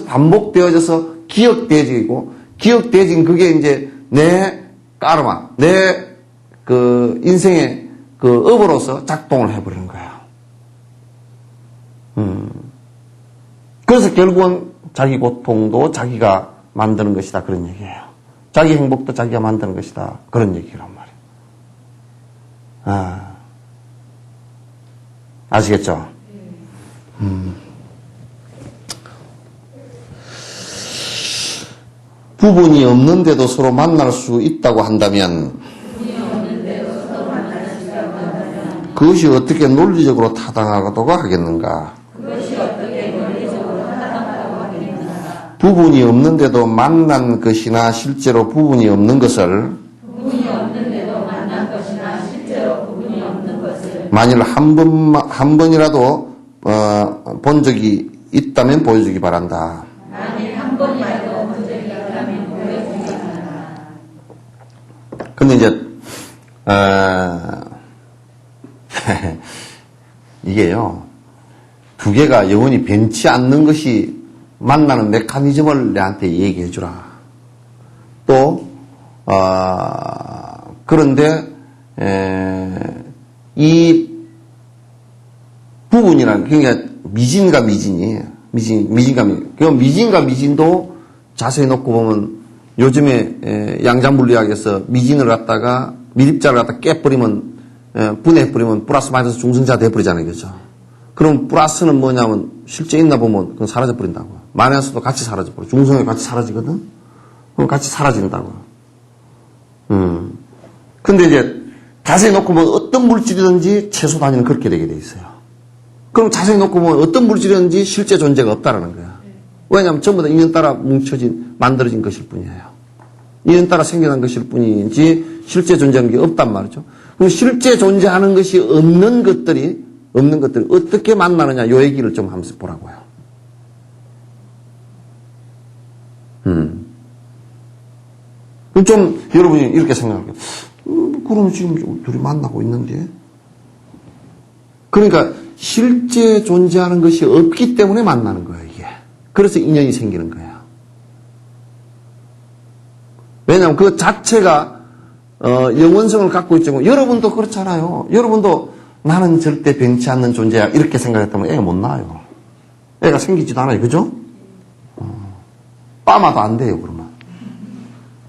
Speaker 1: 반복되어져서 기억되어지고, 기억되어진 그게 이제 내 까르마, 내 그 인생의 그 업으로서 작동을 해버리는 거예요. 그래서 결국은 자기 고통도 자기가 만드는 것이다. 그런 얘기예요. 자기 행복도 자기가 만드는 것이다. 그런 얘기란 말이에요. 아시겠죠? 부분이 없는데도 서로 만날 수 있다고 한다면 그것이 어떻게 논리적으로 타당하다고 하겠는가? 부분이 없는데도 만난 것이나 실제로 부분이 없는 것을 만일 한 번이라도 본 적이 있다면 보여주기 바란다. 근데 이제 이게요, 두 개가 영원히 변치 않는 것이 만나는 메커니즘을 내한테 얘기해 주라. 또 그런데 이 부분이란, 그러니까 미진과 미진이에요. 미진과 미진도 자세히 놓고 보면 요즘에 양자물리학에서 미진을 갖다가 미립자를 갖다 깨버리면 분해해버리면 플러스 마이너스 중성자 돼버리잖아요. 그죠? 그럼 플러스는 뭐냐면 실제 있나 보면 그건 사라져버린다고. 마이너스도 같이 사라져버려. 중성이 같이 사라지거든? 그럼 같이 사라진다고. 근데 이제 자세히 놓고 보면 어떤 물질이든지 최소 단위는 그렇게 되게 돼 있어요. 그럼 자세히 놓고 보면 어떤 물질이든지 실제 존재가 없다라는 거야. 왜냐하면 전부 다 인연 따라 만들어진 것일 뿐이에요. 인연 따라 생겨난 것일 뿐이지 실제 존재하는 게 없단 말이죠. 그럼 실제 존재하는 것이 없는 것들이 어떻게 만나느냐, 요 얘기를 좀 한번 보라고요. 좀 여러분이 이렇게 생각해요. 그럼 지금 둘이 만나고 있는데. 그러니까 실제 존재하는 것이 없기 때문에 만나는 거예요, 이게. 그래서 인연이 생기는 거예요. 왜냐하면 그 자체가 영원성을 갖고 있지만, 여러분도 그렇잖아요. 여러분도 나는 절대 변치 않는 존재야 이렇게 생각했다면 애가 못 나와요. 애가 생기지도 않아요. 그죠? 빠마도 안 돼요. 그러면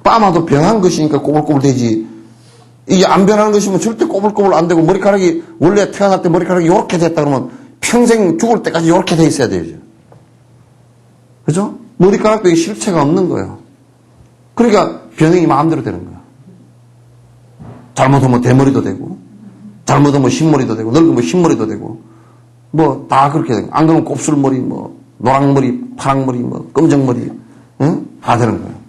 Speaker 1: 빠마도 변한 것이니까 꼬불꼬불 되지, 이게 안 변하는 것이면 절대 꼬불꼬불 안 되고, 머리카락이 원래 태어날 때 머리카락이 이렇게 됐다 그러면 평생 죽을 때까지 이렇게 돼 있어야 되죠. 그죠? 머리카락도 실체가 없는 거예요. 그러니까 변형이 마음대로 되는 거예요. 잘못하면 대머리도 되고, 잘못하면 흰머리도 되고, 늙으면 흰머리도 되고, 뭐 다 그렇게 되고, 안 그러면 곱슬머리, 뭐 노랑머리, 파랑머리, 뭐 검정머리, 응? 다 되는 거예요.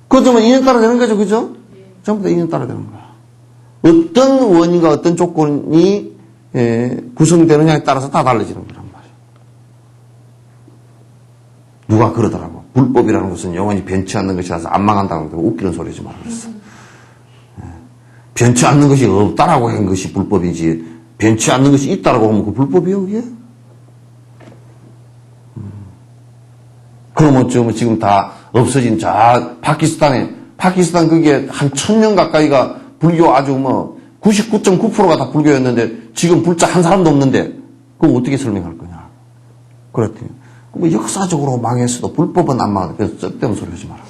Speaker 1: 그거 좀 인연 따라 되는 거죠, 그죠? 전부 다 인연 따라 되는 거야. 어떤 원인과 어떤 조건이 구성되느냐에 따라서 다 달라지는 거란 말이에요. 누가 그러더라고. 불법이라는 것은 영원히 변치 않는 것이라서 안 망한다고 그러고, 웃기는 소리지 말고 그랬어. 변치 않는 것이 없다라고 한 것이 불법이지, 변치 않는 것이 있다라고 하면 그 불법이에요, 그게? 그러면 지금 다 없어진 파키스탄 그게 한 1000년 가까이가 불교 아주 뭐 99.9%가 다 불교였는데 지금 불자 한 사람도 없는데 그럼 어떻게 설명할 거냐? 그랬더니 뭐 역사적으로 망했어도 불법은 안 망한다. 그래서 쓸데없는 소리 하지 마라.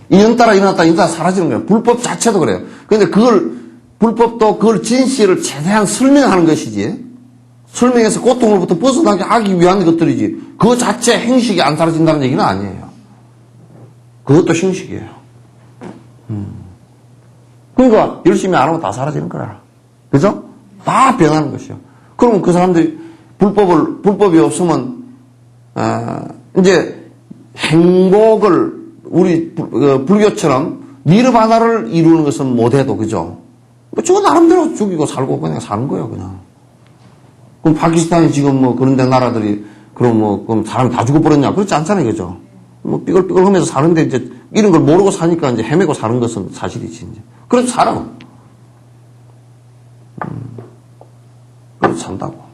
Speaker 1: 인연 따라 일어났다 인연 따라 사라지는 거예요. 불법 자체도 그래요. 그런데 불법도 그걸 진실을 최대한 설명하는 것이지, 설명해서 고통으로부터 벗어나게 하기 위한 것들이지, 그 자체 행식이 안 사라진다는 얘기는 아니에요. 그것도 형식이에요. 그러니까 열심히 안 하면 다 사라지는 거야. 그죠? 다 변하는 것이요. 그러면 그 사람들이 불법이 없으면, 이제 행복을, 우리 불교처럼 니르바나를 이루는 것은 못해도, 그죠? 저거 나름대로 죽이고 살고 그냥 사는 거예요, 그냥. 그럼 파키스탄이 지금 뭐 그런 데 나라들이, 그럼 사람이 다 죽어버렸냐? 그렇지 않잖아요, 그죠? 뭐 삐글삐글 하면서 사는데 이제 이런 걸 모르고 사니까 이제 헤매고 사는 것은 사실이지, 이제. 그래서 살아. 그래서 산다고.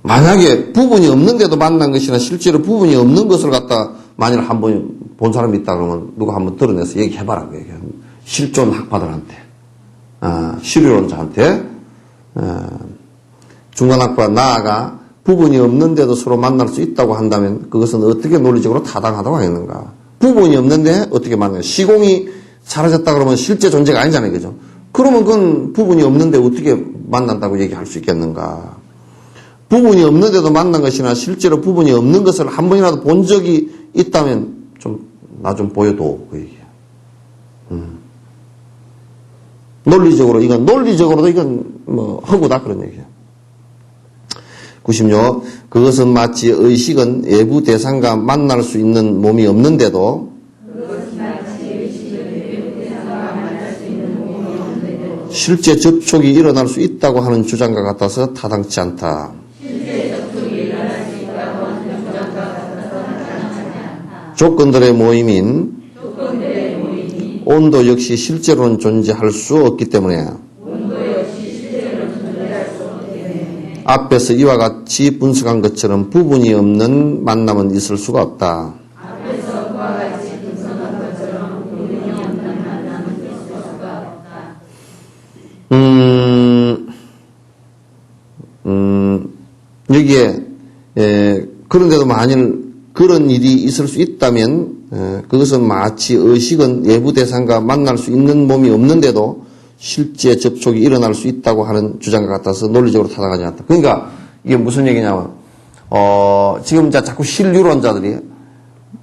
Speaker 1: 만약에 부분이 없는데도 만난 것이나 실제로 부분이 없는 것을 갖다 만일 한번 본 사람이 있다 그러면 누가 한번 드러내서 얘기해봐라. 실존 학파들한테, 실효론자한테, 중간학파 나아가 부분이 없는데도 서로 만날 수 있다고 한다면 그것은 어떻게 논리적으로 타당하다고 하겠는가. 부분이 없는데 어떻게 만나요? 시공이 사라졌다 그러면 실제 존재가 아니잖아요. 그죠? 그러면 그건 부분이 없는데 어떻게 만난다고 얘기할 수 있겠는가. 부분이 없는데도 만난 것이나 실제로 부분이 없는 것을 한 번이라도 본 적이 있다면 나 좀 보여도 그 얘기야. 논리적으로도 이건 뭐 허구다 그런 얘기야. 96. 그것은 마치 의식은 외부 대상과 만날 수 있는 몸이 없는데도 실제 접촉이 일어날 수 있다고 하는 주장과 같아서 타당치 않다. 조건들의 모임인 온도 역시 실제로는 존재할 수 없기 때문에 앞에서 이와 같이 분석한 것처럼 부분이 없는 만남은 있을 수가 없다. 여기에 그런데도 만일 그런 일이 있을 수 있다면 그것은 마치 의식은 외부 대상과 만날 수 있는 몸이 없는데도 실제 접촉이 일어날 수 있다고 하는 주장과 같아서 논리적으로 타당하지 않다. 그러니까 이게 무슨 얘기냐면 지금 이제 자꾸 실유론자들이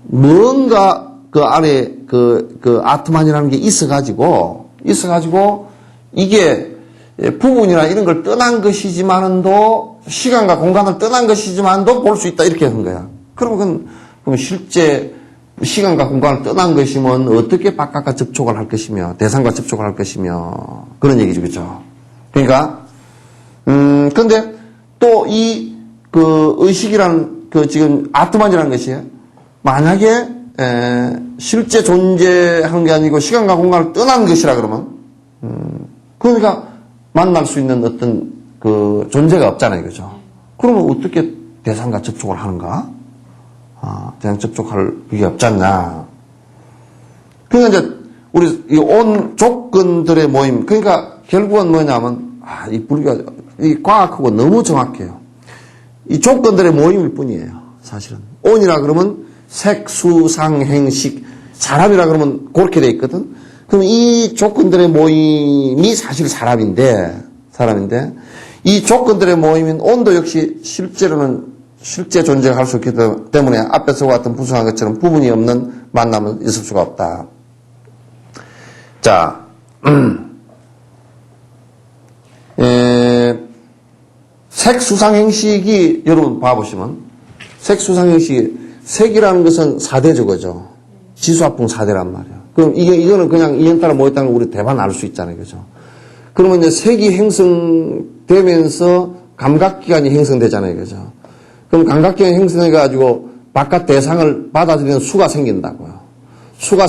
Speaker 1: 뭔가 그 안에 그 아트만이라는 게 있어가지고 이게 부분이나 이런 걸 떠난 것이지만도 시간과 공간을 떠난 것이지만도 볼 수 있다 이렇게 한 거야. 그러면 실제 시간과 공간을 떠난 것이면 어떻게 바깥과 접촉을 할 것이며 대상과 접촉을 할 것이며 그런 얘기죠, 그렇죠? 그러니까 근데 또 이 그 의식이라는 그 지금 아트만이라는 것이 만약에 실제 존재하는 게 아니고 시간과 공간을 떠난 것이라 그러면 그러니까 만날 수 있는 어떤 그 존재가 없잖아요, 그죠? 그러면 어떻게 대상과 접촉을 하는가? 대상 접촉할 그게 없지 않냐? 그러니까 이제 우리 이 온 조건들의 모임, 그러니까 결국은 뭐냐면 이 불교가 이 과학하고 너무 정확해요. 이 조건들의 모임일 뿐이에요, 사실은. 온이라 그러면 색, 수, 상, 행식, 사람이라 그러면 그렇게 돼 있거든. 그럼 이 조건들의 모임이 사실 사람인데 이 조건들의 모임인 온도 역시 실제 존재가 할 수 없기 때문에 앞에서 같은 분석한 것처럼 부분이 없는 만남은 있을 수가 없다. 자, 색수상행식이 여러분 봐보시면 색수상행식이 색이라는 것은 4대주거죠. 지수합풍 4대란 말이에요. 그럼 이거는 그냥 인연 따라 모였다는 걸 우리 대반 알 수 있잖아요. 그죠? 그러면 이제 색이 형성되면서 감각기관이 형성되잖아요. 그죠? 그럼 감각기관이 형성해가지고 바깥 대상을 받아들이는 수가 생긴다고요. 수가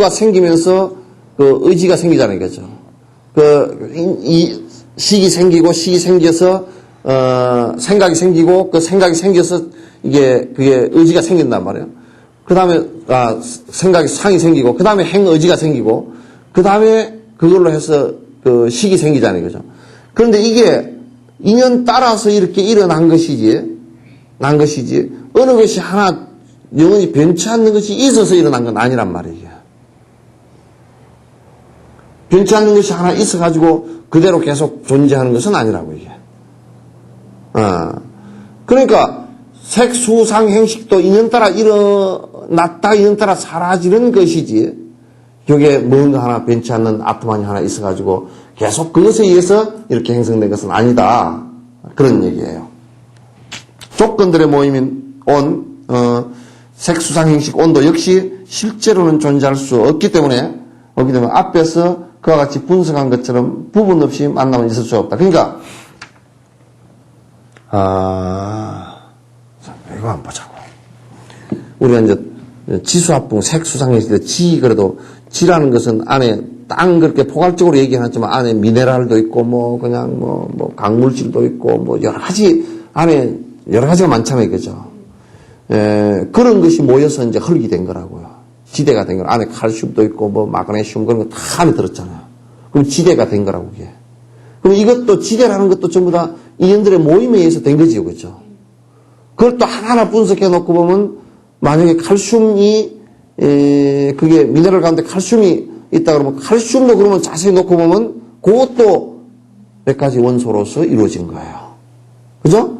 Speaker 1: 생기면서 그 의지가 생기잖아요. 그죠? 이 식이 생겨서, 생각이 생기고 그 생각이 생겨서 그게 의지가 생긴단 말이에요. 그 다음에, 생각이 상이 생기고, 그 다음에 행의지가 생기고, 그 다음에 그걸로 해서 그 식이 생기잖아요. 그죠? 그런데 이게 인연 따라서 이렇게 일어난 것이지, 어느 것이 하나 영원히 변치 않는 것이 있어서 일어난 건 아니란 말이에요. 변치 않는 것이 하나 있어가지고 그대로 계속 존재하는 것은 아니라고, 이게. 그러니까, 색, 수, 상, 행식도 인연 따라 일어났다, 인연 따라 사라지는 것이지, 여기에 뭔가 하나 변치 않는 아트만이 하나 있어가지고 계속 그것에 의해서 이렇게 형성된 것은 아니다. 그런 얘기예요. 조건들의 모임인 온, 색, 수, 상, 행식, 온도 역시 실제로는 존재할 수 없기 때문에 앞에서 그와 같이 분석한 것처럼 부분 없이 만남은 있을 수 없다. 그러니까, 이거 한번 보자고. 우리가 이제 지수합풍, 색수상했을 때 그래도 지라는 것은 안에 땅 그렇게 포괄적으로 얘기하지만 안에 미네랄도 있고 그냥 강물질도 있고 여러 가지 안에 여러 가지가 많잖아요. 그죠? 그런 것이 모여서 이제 흙이 된 거라고요. 지대가 된 거. 안에 칼슘도 있고, 뭐, 마그네슘 그런 거 다 안에 들었잖아요. 그럼 지대가 된 거라고, 그게. 그럼 이것도, 지대라는 것도 전부 다 인연들의 모임에 의해서 된 거지요. 그죠? 그걸 또 하나하나 분석해 놓고 보면, 만약에 칼슘이, 그게 미네랄 가운데 칼슘이 있다 그러면, 칼슘도 그러면 자세히 놓고 보면, 그것도 몇 가지 원소로서 이루어진 거예요. 그죠?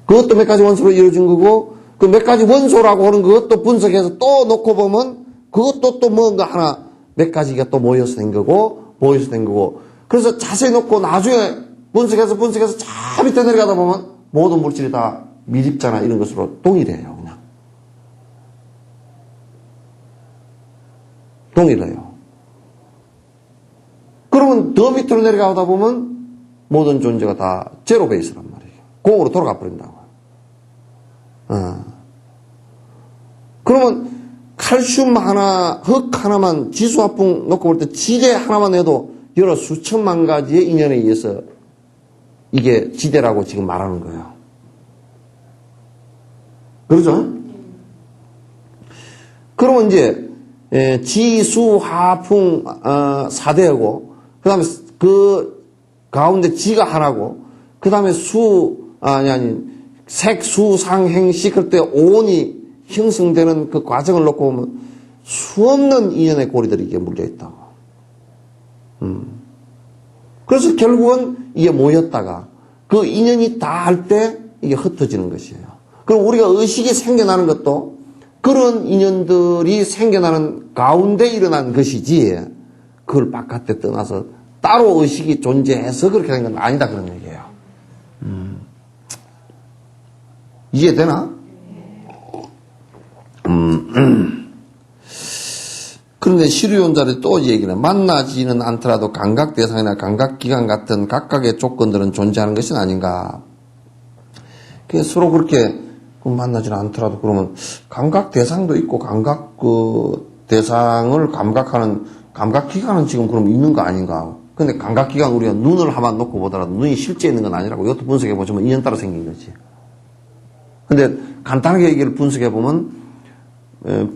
Speaker 1: 그것도 몇 가지 원소로 이루어진 거고, 그 몇 가지 원소라고 하는 그것도 분석해서 또 놓고 보면, 그것도 또 뭔가 하나, 몇 가지가 또 모여서 된 거고, 모여서 된 거고. 그래서 자세히 놓고 나중에 분석해서 저 밑에 내려가다 보면, 모든 물질이 다 밀입자나 이런 것으로 동일해요, 그냥. 동일해요. 그러면 더 밑으로 내려가다 보면, 모든 존재가 다 제로 베이스란 말이에요. 공으로 돌아가 버린다고. 그러면 칼슘 하나, 흙 하나만, 지수화풍 놓고 볼 때 지대 하나만 해도 여러 수천만 가지의 인연에 의해서 이게 지대라고 지금 말하는 거예요. 그러죠? 그러면 이제 지수화풍 4대하고 그 다음에 그 가운데 지가 하나고 그 다음에 색, 수, 상, 행, 시 그럴 때 오온이 형성되는 그 과정을 놓고 보면 수없는 인연의 고리들이 이게 물려있다고. 그래서 결국은 이게 모였다가 그 인연이 다 할 때 이게 흩어지는 것이에요. 그럼 우리가 의식이 생겨나는 것도 그런 인연들이 생겨나는 가운데 일어난 것이지 그걸 바깥에 떠나서 따로 의식이 존재해서 그렇게 된 건 아니다 그런 얘기예요. 이해되나? 그런데 시류론자들이 또 얘기는 만나지는 않더라도 감각 대상이나 감각 기관 같은 각각의 조건들은 존재하는 것이 아닌가. 서로 그렇게 만나지는 않더라도 그러면 감각 대상도 있고 감각 대상을 감각하는 감각 기관은 지금 그럼 있는 거 아닌가. 근데 감각 기관 우리가 눈을 한번 놓고 보더라도 눈이 실제 있는 건 아니라고. 이것도 분석해 보시면 인연 따라 생긴 거지. 근데 간단하게 얘기를 분석해 보면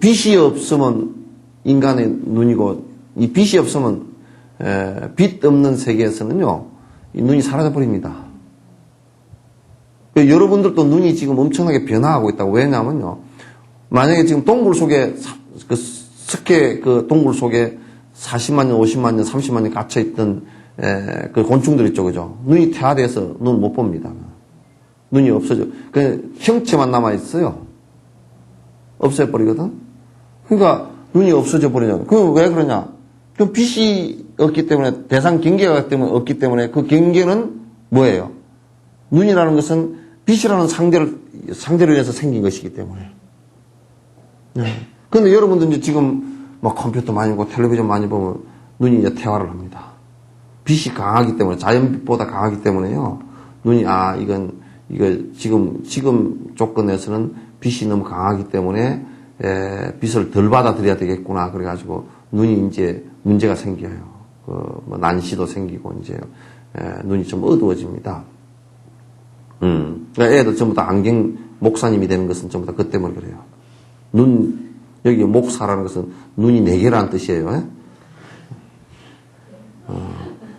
Speaker 1: 빛이 없으면 인간의 눈이고 이 빛이 없으면 빛 없는 세계에서는요 이 눈이 사라져 버립니다. 여러분들도 눈이 지금 엄청나게 변화하고 있다고. 왜냐하면요 만약에 지금 동굴 속에 그 동굴 속에 40만 년, 50만 년, 30만 년 갇혀 있던 그 곤충들 있죠, 그죠? 눈이 퇴화돼서 눈 못 봅니다. 눈이 없어져. 그냥 형체만 남아있어요. 없애버리거든? 그러니까 눈이 없어져 버리냐. 그 왜 그러냐? 그 빛이 없기 때문에, 대상 경계가 없기 때문에 그 경계는 뭐예요? 눈이라는 것은 빛이라는 상대로 인해서 생긴 것이기 때문에. 그런데 여러분들 이제 지금 뭐 컴퓨터 많이 보고 텔레비전 많이 보면 눈이 이제 퇴화를 합니다. 빛이 강하기 때문에, 자연빛보다 강하기 때문에요. 눈이, 이거 지금 조건에서는 빛이 너무 강하기 때문에 빛을 덜 받아들여야 되겠구나. 그래가지고 눈이 이제 문제가 생겨요. 뭐 난시도 생기고 이제 눈이 좀 어두워집니다. 그러니까 애들 전부 다 안경 목사님이 되는 것은 전부 다 그 때문에 그래요. 여기 목사라는 것은 눈이 4개라는 뜻이에요.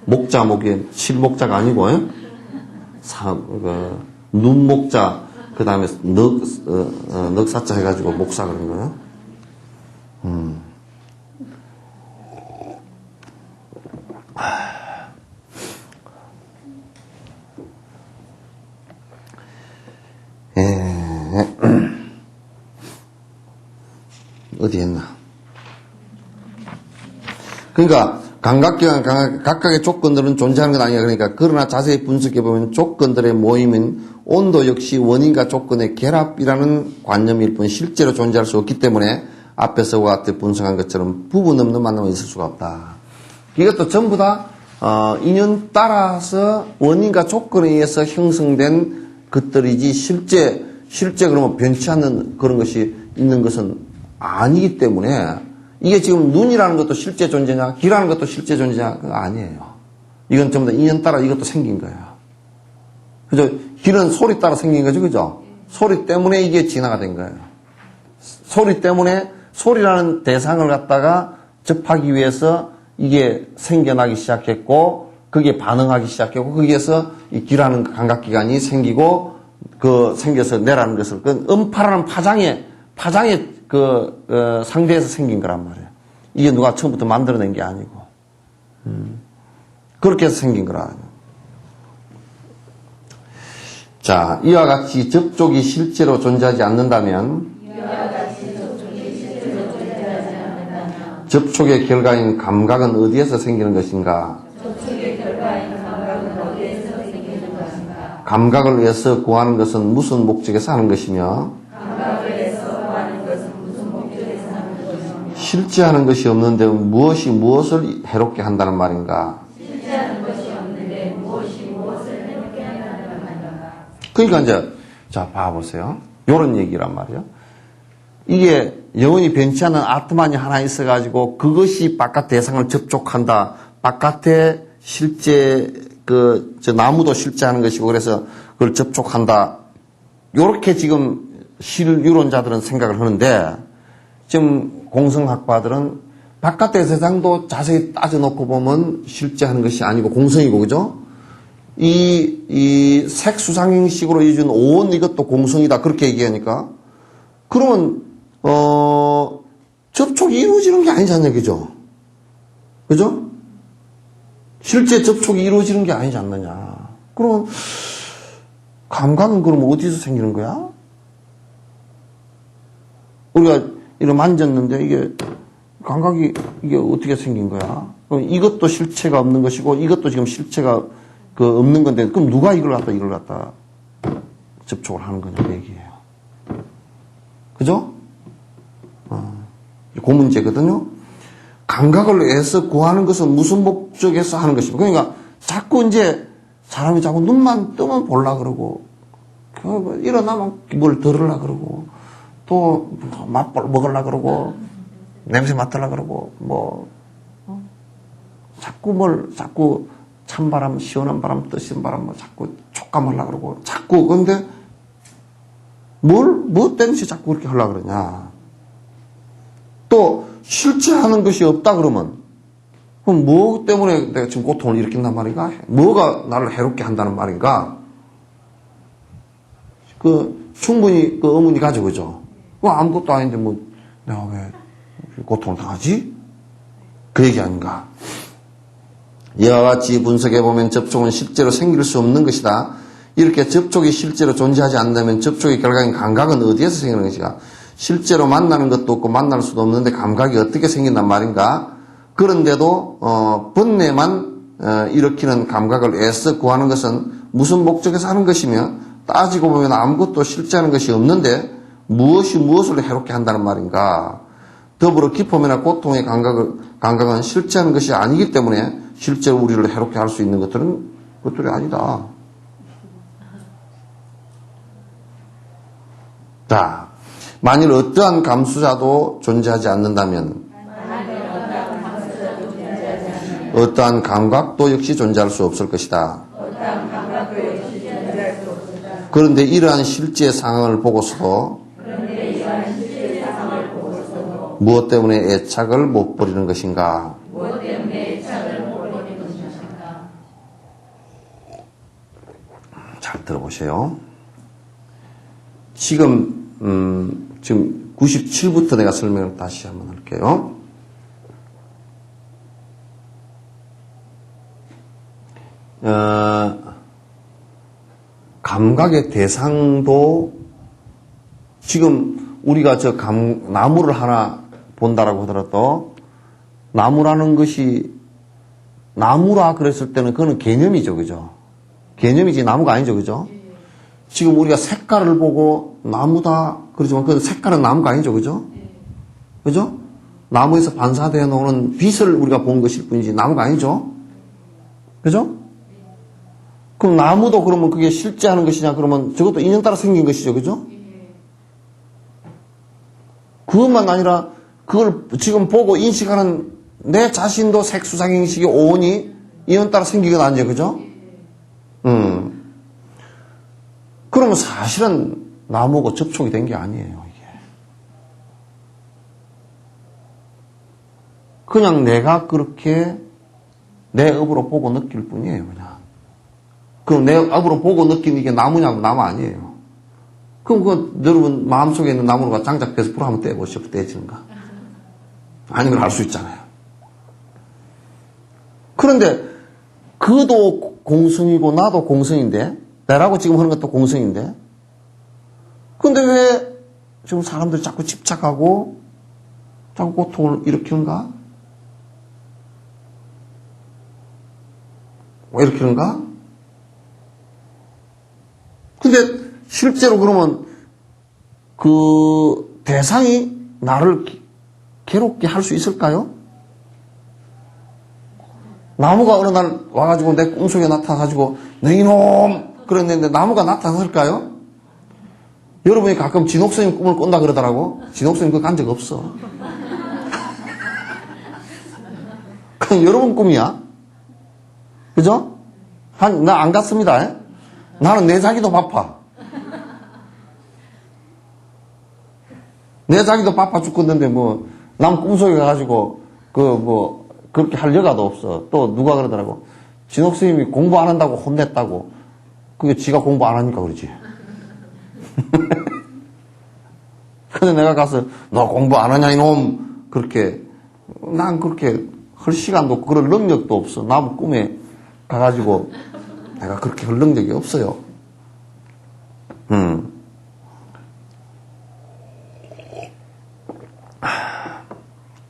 Speaker 1: 목자목이 칠목자가 아니고 눈목자 그 다음에 넉사자 해가지고 목사 그런 거예요. 어디 했나? 그러니까 감각기관 각각의 조건들은 존재하는 건 아니야. 그러니까 그러나 자세히 분석해 보면 조건들의 모임은 온도 역시 원인과 조건의 결합이라는 관념일 뿐 실제로 존재할 수 없기 때문에 앞에서와 같이 분석한 것처럼 부분 없는 만남은 있을 수가 없다. 이것도 전부 다 인연 따라서 원인과 조건에 의해서 형성된 것들이지 실제 그러면 변치 않는 그런 것이 있는 것은 아니기 때문에 이게 지금 눈이라는 것도 실제 존재냐, 귀라는 것도 실제 존재냐, 그거 아니에요. 이건 전부 다 인연 따라 이것도 생긴 거예요. 그죠? 귀는 소리 따라 생긴 거죠, 그죠? 소리 때문에 이게 진화가 된 거예요. 소리 때문에 소리라는 대상을 갖다가 접하기 위해서 이게 생겨나기 시작했고, 그게 반응하기 시작했고, 거기에서 이 귀라는 감각기관이 생기고, 생겨서 내라는 것을, 음파라는 파장의 상대에서 생긴 거란 말이에요. 이게 누가 처음부터 만들어낸 게 아니고. 그렇게 해서 생긴 거라. 자, 이와 같이 접촉이 실제로 존재하지 않는다면, 접촉의 결과인 감각은 어디에서 생기는 것인가? 감각을 위해서 구하는 것은 무슨 목적에서 하는 것이며, 실제하는 것이 없는데 무엇이 무엇을 해롭게 한다는 말인가? 그러니까 이제, 자, 봐보세요. 요런 얘기란 말이에요. 이게 영원히 변치 않는 아트만이 하나 있어가지고 그것이 바깥 대상을 접촉한다. 바깥에 실제, 나무도 실제하는 것이고 그래서 그걸 접촉한다. 요렇게 지금 실유론자들은 생각을 하는데 지금 공성학파들은 바깥의 세상도 자세히 따져놓고 보면 실제하는 것이 아니고 공성이고, 그죠? 이 색수상행식으로 이어준 오온 이것도 공성이다. 그렇게 얘기하니까. 그러면, 접촉이 이루어지는 게 아니지 않냐, 그죠? 그죠? 실제 접촉이 이루어지는 게 아니지 않느냐. 그럼, 감각은 그럼 어디서 생기는 거야? 우리가 이렇게 만졌는데 이게, 감각이 이게 어떻게 생긴 거야? 그럼 이것도 실체가 없는 것이고, 이것도 지금 실체가 없는 건데, 그럼 누가 이걸 갖다 접촉을 하는 거냐, 그 얘기예요. 그죠? 그 문제거든요. 감각을 위해서 구하는 것은 무슨 목적에서 하는 것입니까? 그러니까 자꾸 이제 사람이 자꾸 눈만 뜨면 볼라 그러고, 일어나면 뭘 들으려 그러고, 또 맛볼 먹으려 그러고, 냄새 맡으려 그러고, 자꾸 찬바람, 시원한 바람, 뜨신 바람, 자꾸 촉감하려 그러고, 근데 뭐 때문에 자꾸 그렇게 하려고 그러냐. 또, 실제 하는 것이 없다 그러면, 그럼 뭐 때문에 내가 지금 고통을 일으킨단 말인가? 뭐가 나를 해롭게 한다는 말인가? 충분히 의문이 가죠, 그죠? 아무것도 아닌데 내가 왜 고통을 당하지? 그 얘기 아닌가? 이와 같이 분석해보면 접촉은 실제로 생길 수 없는 것이다. 이렇게 접촉이 실제로 존재하지 않는다면 접촉의 결과인 감각은 어디에서 생기는 것인가? 실제로 만나는 것도 없고 만날 수도 없는데 감각이 어떻게 생긴단 말인가? 그런데도 번뇌만 일으키는 감각을 애써 구하는 것은 무슨 목적에서 하는 것이며 따지고 보면 아무것도 실제하는 것이 없는데 무엇이 무엇을 해롭게 한다는 말인가? 더불어 기쁨이나 고통의 감각은 실제하는 것이 아니기 때문에 실제로 우리를 해롭게 할 수 있는 것들이 아니다. 자, 만일 어떠한 감수자도 존재하지 않는다면 어떠한 감각도 역시 존재할 수 없을 것이다. 그런데 이러한 실제 상황을 보고서도 무엇 때문에 애착을 못 버리는 것인가? 잘 들어보세요. 지금 97부터 내가 설명을 다시 한번 할게요. 감각의 대상도 지금 우리가 나무를 하나 본다라고 하더라도 나무라는 것이 나무라 그랬을 때는 그거는 개념이죠, 그죠? 개념이지 나무가 아니죠, 그죠? 지금 우리가 색깔을 보고 나무다 그러지만 그 색깔은 나무가 아니죠, 그죠? 그죠? 나무에서 반사되어 놓는 빛을 우리가 본 것일 뿐이지 나무가 아니죠? 그죠? 그럼 나무도 그러면 그게 실제 하는 것이냐 그러면 저것도 인연 따라 생긴 것이죠, 그죠? 그것만 아니라 그걸 지금 보고 인식하는 내 자신도 색수상행식이 오온이 인연 따라 생기건 아니죠, 그죠? 그러면 사실은 나무하고 접촉이 된 게 아니에요, 이게. 그냥 내가 그렇게 내 업으로 보고 느낄 뿐이에요, 그냥. 그럼 내 업으로 보고 느끼는 게 나무냐고 나무 아니에요. 그럼 여러분 마음속에 있는 나무가 장작돼서 불 한번 떼보시오, 떼지는가? 아닌 걸 알 수 있잖아요. 그런데 그도 공성이고 나도 공성인데, 내라고 지금 하는 것도 공성인데, 근데 왜 지금 사람들이 자꾸 집착하고 자꾸 고통을 일으키는가? 왜 일으키는가? 근데 실제로 그러면 그 대상이 나를 괴롭게 할 수 있을까요? 나무가 어느 날 와가지고 내 꿈속에 나타나가지고 너 이놈 그랬는데 나무가 나타났을까요? 여러분이 가끔 진옥스님 꿈을 꾼다 그러더라고. 진옥스님 그거 간 적 없어. 그냥 여러분 꿈이야. 그죠? 나 안 갔습니다. 나는 내 자기도 바빠. 내 자기도 바빠 죽겠는데 남 꿈속에 가가지고 그렇게 할 여가도 없어. 또 누가 그러더라고. 진옥스님이 공부 안 한다고 혼냈다고. 그게 지가 공부 안 하니까 그러지. 근데 내가 가서 너 공부 안 하냐 이놈 난 그렇게 할 시간도 없고 그럴 능력도 없어. 남 꿈에 가가지고 내가 그렇게 할 능력이 없어요.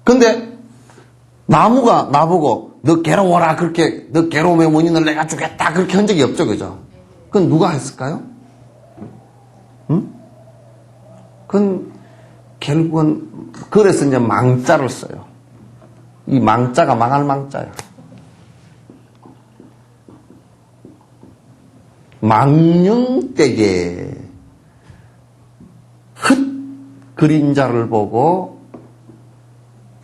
Speaker 1: 근데 나무가 나보고 너 괴로워라 그렇게 너 괴로움의 원인을 내가 주겠다 그렇게 한 적이 없죠, 그죠? 그건 누가 했을까요? 그건 결국은 그래서 이제 망자를 써요. 이 망자가 망할 망자야. 망령되게 흩 그림자를 보고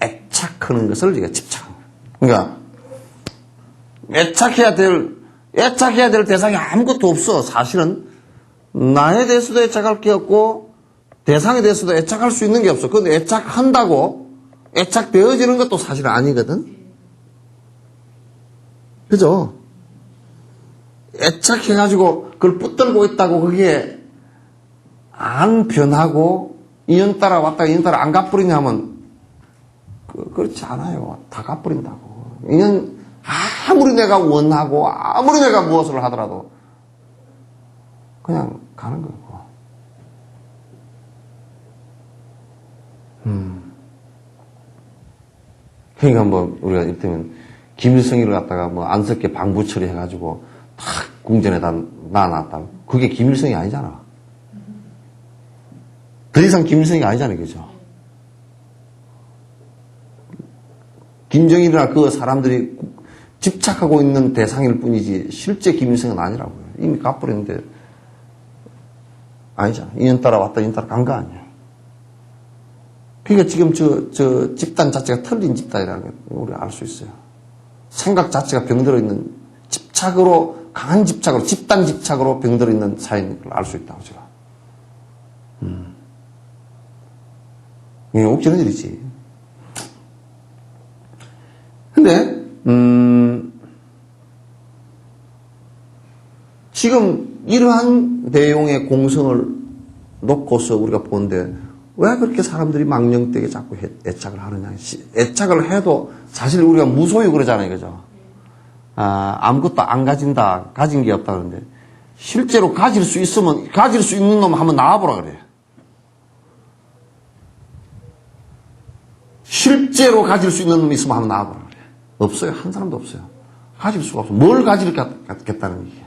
Speaker 1: 애착하는 것을 우리가 집착합니다. 그러니까 애착해야 될 대상이 아무것도 없어. 사실은 나에 대해서도 애착할 게 없고 대상에 대해서도 애착할 수 있는 게 없어. 그런데 애착한다고 애착되어지는 것도 사실 아니거든. 그죠? 애착해가지고 그걸 붙들고 있다고 그게 안 변하고 인연 따라 왔다가 인연 따라 안 갚으리냐면 그렇지 않아요. 다 갚으린다고. 인연 아무리 내가 원하고 아무리 내가 무엇을 하더라도 그냥 가는 거고. 그러니까 우리가 이를테면 김일성이를 갖다가 안쓰럽게 방부 처리해가지고 탁 궁전에다 놔놨다. 그게 김일성이 아니잖아. 더 이상 김일성이 아니잖아요, 그죠? 김정일이나 그 사람들이 집착하고 있는 대상일 뿐이지 실제 김일성은 아니라고요. 이미 갚버렸는데 아니잖아. 인연 따라 왔다 인연 따라 간 거 아니야. 그러니까 지금 저 집단 자체가 틀린 집단이라는 걸 우리가 알 수 있어요. 생각 자체가 병들어 있는 강한 집착으로, 집단 집착으로 병들어 있는 사회인 걸 알 수 있다고 제가. 이게 옥지는 일이지. 근데, 지금 이러한 내용의 공성을 놓고서 우리가 보는데, 왜 그렇게 사람들이 망령되게 자꾸 애착을 하느냐. 애착을 해도 사실 우리가 무소유 그러잖아요. 그죠? 아무것도 안 가진다. 가진 게 없다. 그러는데 실제로 가질 수 있는 놈 한번 나와보라 그래요. 실제로 가질 수 있는 놈이 있으면 한번 나와보라 그래요. 없어요. 한 사람도 없어요. 가질 수가 없어요. 뭘 가지겠다는 얘기예요.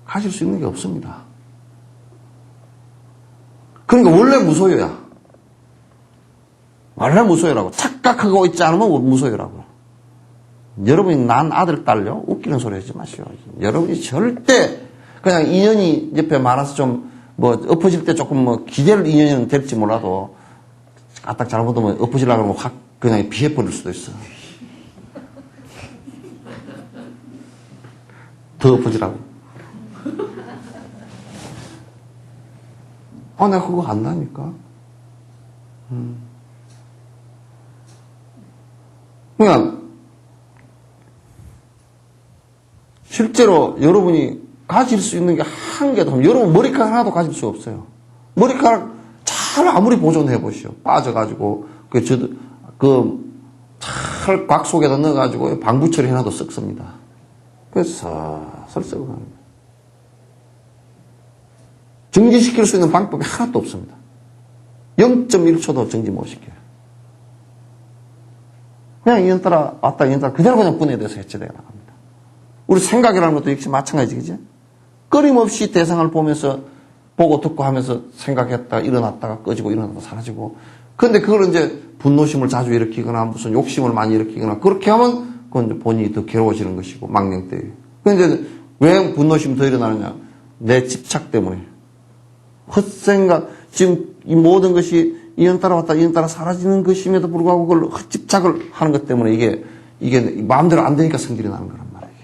Speaker 1: 가질 수 있는 게 없습니다. 그러니까 원래 무소유야. 원래 무소유라고. 착각하고 있지 않으면 무소유라고. 여러분이 난 아들, 딸요? 웃기는 소리 하지 마시오. 여러분이 절대 그냥 인연이 옆에 많아서 좀 엎어질 때 조금 기대를 인연이 될지 몰라도 까딱 잘못하면 엎어지려고 하면 확 그냥 비해버릴 수도 있어. 더 엎어지라고. 내가 그거 안다니까. 그러니까, 실제로 여러분이 가질 수 있는 게 한 개도 없어요. 여러분 머리카락 하나도 가질 수 없어요. 머리카락 잘 아무리 보존해 보시오. 빠져가지고, 찰곽 속에다 넣어가지고 방부 처리 해놔도 썩습니다. 그래서 슬슬 썩어갑니다. 정지시킬 수 있는 방법이 하나도 없습니다. 0.1초도 정지 못 시켜요. 그냥 이년따라 왔다 이년따라 그대로 그냥 분해돼서 해체되어 나갑니다. 우리 생각이라는 것도 역시 마찬가지지. 끊임없이 대상을 보면서 보고 듣고 하면서 생각했다가 일어났다가 꺼지고 일어났다가 사라지고. 그런데 그걸 이제 분노심을 자주 일으키거나 무슨 욕심을 많이 일으키거나 그렇게 하면 그건 이제 본인이 더 괴로워지는 것이고 망령되어요. 그런데 왜 분노심이 더 일어나느냐? 내 집착 때문에. 헛생각, 지금 이 모든 것이 이년 따라 왔다 이년 따라 사라지는 것임에도 불구하고 그걸 헛집착을 하는 것 때문에 이게 마음대로 안 되니까 성질이 나는 거란 말이에요.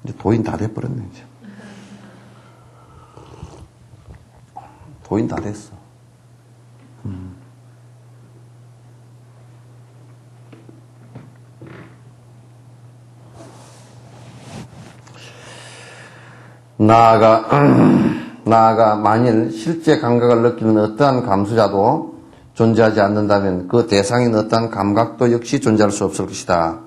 Speaker 1: 이제 도인 다 돼버렸네, 이제. 도인 다 됐어. 나아가 만일 실제 감각을 느끼는 어떠한 감수자도 존재하지 않는다면 그 대상인 어떠한 감각도 역시 존재할 수 없을 것이다.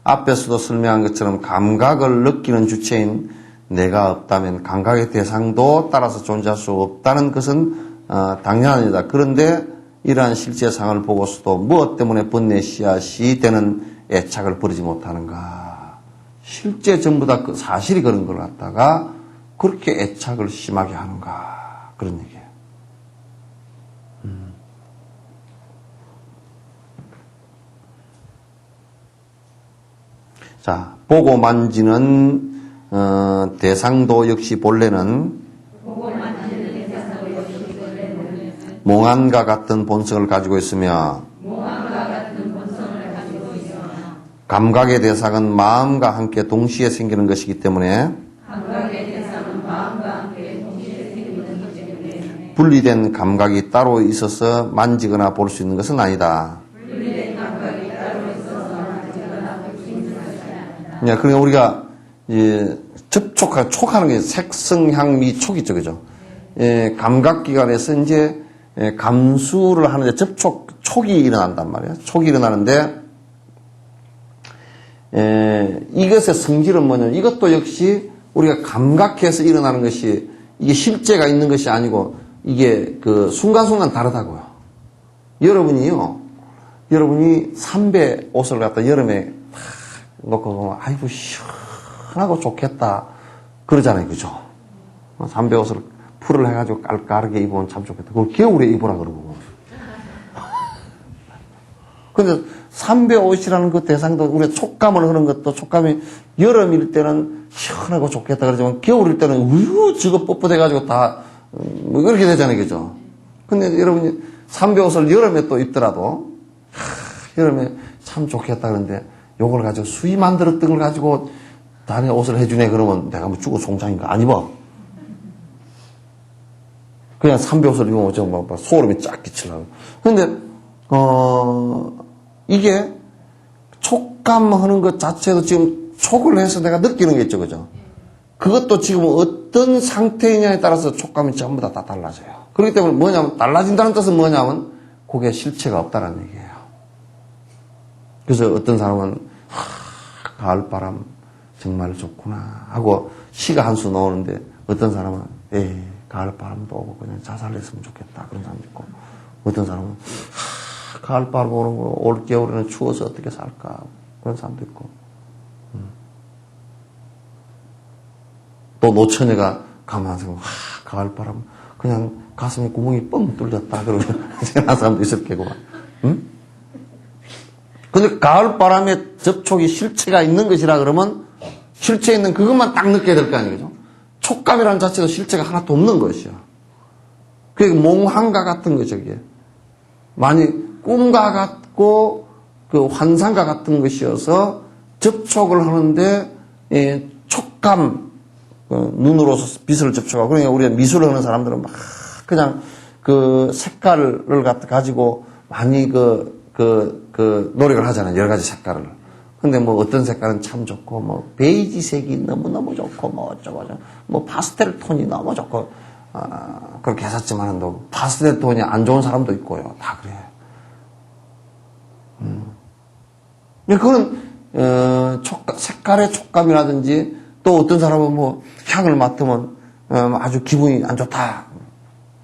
Speaker 1: 앞에서도 설명한 것처럼 감각을 느끼는 주체인 내가 없다면 감각의 대상도 따라서 존재할 수 없다는 것은 당연한 일이다. 그런데 이러한 실제상을 보고서도 무엇 때문에 번뇌 씨앗이 되는 애착을 버리지 못하는가. 실제 전부 다 그 사실이 그런 걸 갖다가 그렇게 애착을 심하게 하는가. 그런 얘기예요. 자, 보고 만지는 대상도 역시 본래는 몽환과 같은 본성을 가지고 있으며 감각의 대상은 마음과 함께 동시에 생기는 것이기 때문에 분리된 감각이 따로 있어서 만지거나 볼 수 있는 것은 아니다. 그러니까 우리가 촉하는 게 색성향미 촉이죠, 그죠? 감각기관에서 이제 감수를 하는데 촉이 일어난단 말이에요. 촉이 일어나는데 이것의 성질은 뭐냐면 이것도 역시 우리가 감각해서 일어나는 것이 이게 실제가 있는 것이 아니고 이게 그 순간순간 다르다고요. 여러분이 삼배 옷을 갖다 여름에 놓고 보면 아이고 시원하고 좋겠다 그러잖아요, 그죠? 삼배 옷을 풀을 해가지고 깔깔하게 입으면 참 좋겠다. 그걸 겨울에 입으라 그러고. 근데 삼배 옷이라는 그 대상도 우리가 촉감을 하는 것도 촉감이 여름일 때는 시원하고 좋겠다 그러지만 겨울일 때는 우유 지거 뻣뻣해가지고 다 뭐 이렇게 되잖아요, 그죠? 근데 여러분이 삼배 옷을 여름에 또 입더라도 여름에 참 좋겠다 그러는데 요걸 가지고 수위 만들었던 걸 가지고 다른 옷을 해주네 그러면 내가 뭐 죽어 송장인가? 안 입어. 그냥 삼배 옷을 입으면 좀 소름이 쫙 끼치려고. 근데 이게 촉감하는 것 자체도 지금 촉을 해서 내가 느끼는 게 있죠, 그죠? 그것도 지금 어떤 상태이냐에 따라서 촉감이 전부 다 달라져요. 그렇기 때문에 뭐냐면 달라진다는 뜻은 뭐냐면 그게 실체가 없다는 얘기예요. 그래서 어떤 사람은 가을바람 정말 좋구나 하고 시가 한 수 나오는데 어떤 사람은 가을바람도 오고 그냥 자살했으면 좋겠다 그런 사람도 있고 어떤 사람은 가을바람 오는 거 올겨울에는 추워서 어떻게 살까 그런 사람도 있고 또 노처녀가 가만히 생각하고 가을바람 그냥 가슴에 구멍이 뻥 뚫렸다 그러고 생각하는 사람도 있을 게고 근데 가을바람에 접촉이 실체가 있는 것이라 그러면 실체 있는 그것만 딱 느껴야 될 거 아니겠죠? 촉감이라는 자체도 실체가 하나도 없는 것이야. 그게 몽환과 같은 거죠, 이게. 많이 꿈과 같고 그 환상과 같은 것이어서 접촉을 하는데 촉감, 눈으로서 빛을 접촉하고, 그러니까 우리가 미술을 하는 사람들은 막 그냥 그 색깔을 가지고 많이 노력을 하잖아요. 여러 가지 색깔을. 근데 뭐 어떤 색깔은 참 좋고, 뭐 베이지색이 너무너무 좋고, 뭐 어쩌고저쩌고, 뭐 파스텔 톤이 너무 좋고, 그렇게 했었지만은 또 파스텔 톤이 안 좋은 사람도 있고요. 다 그래요. 그건, 색깔의 촉감이라든지, 또 어떤 사람은 뭐 향을 맡으면, 아주 기분이 안 좋다.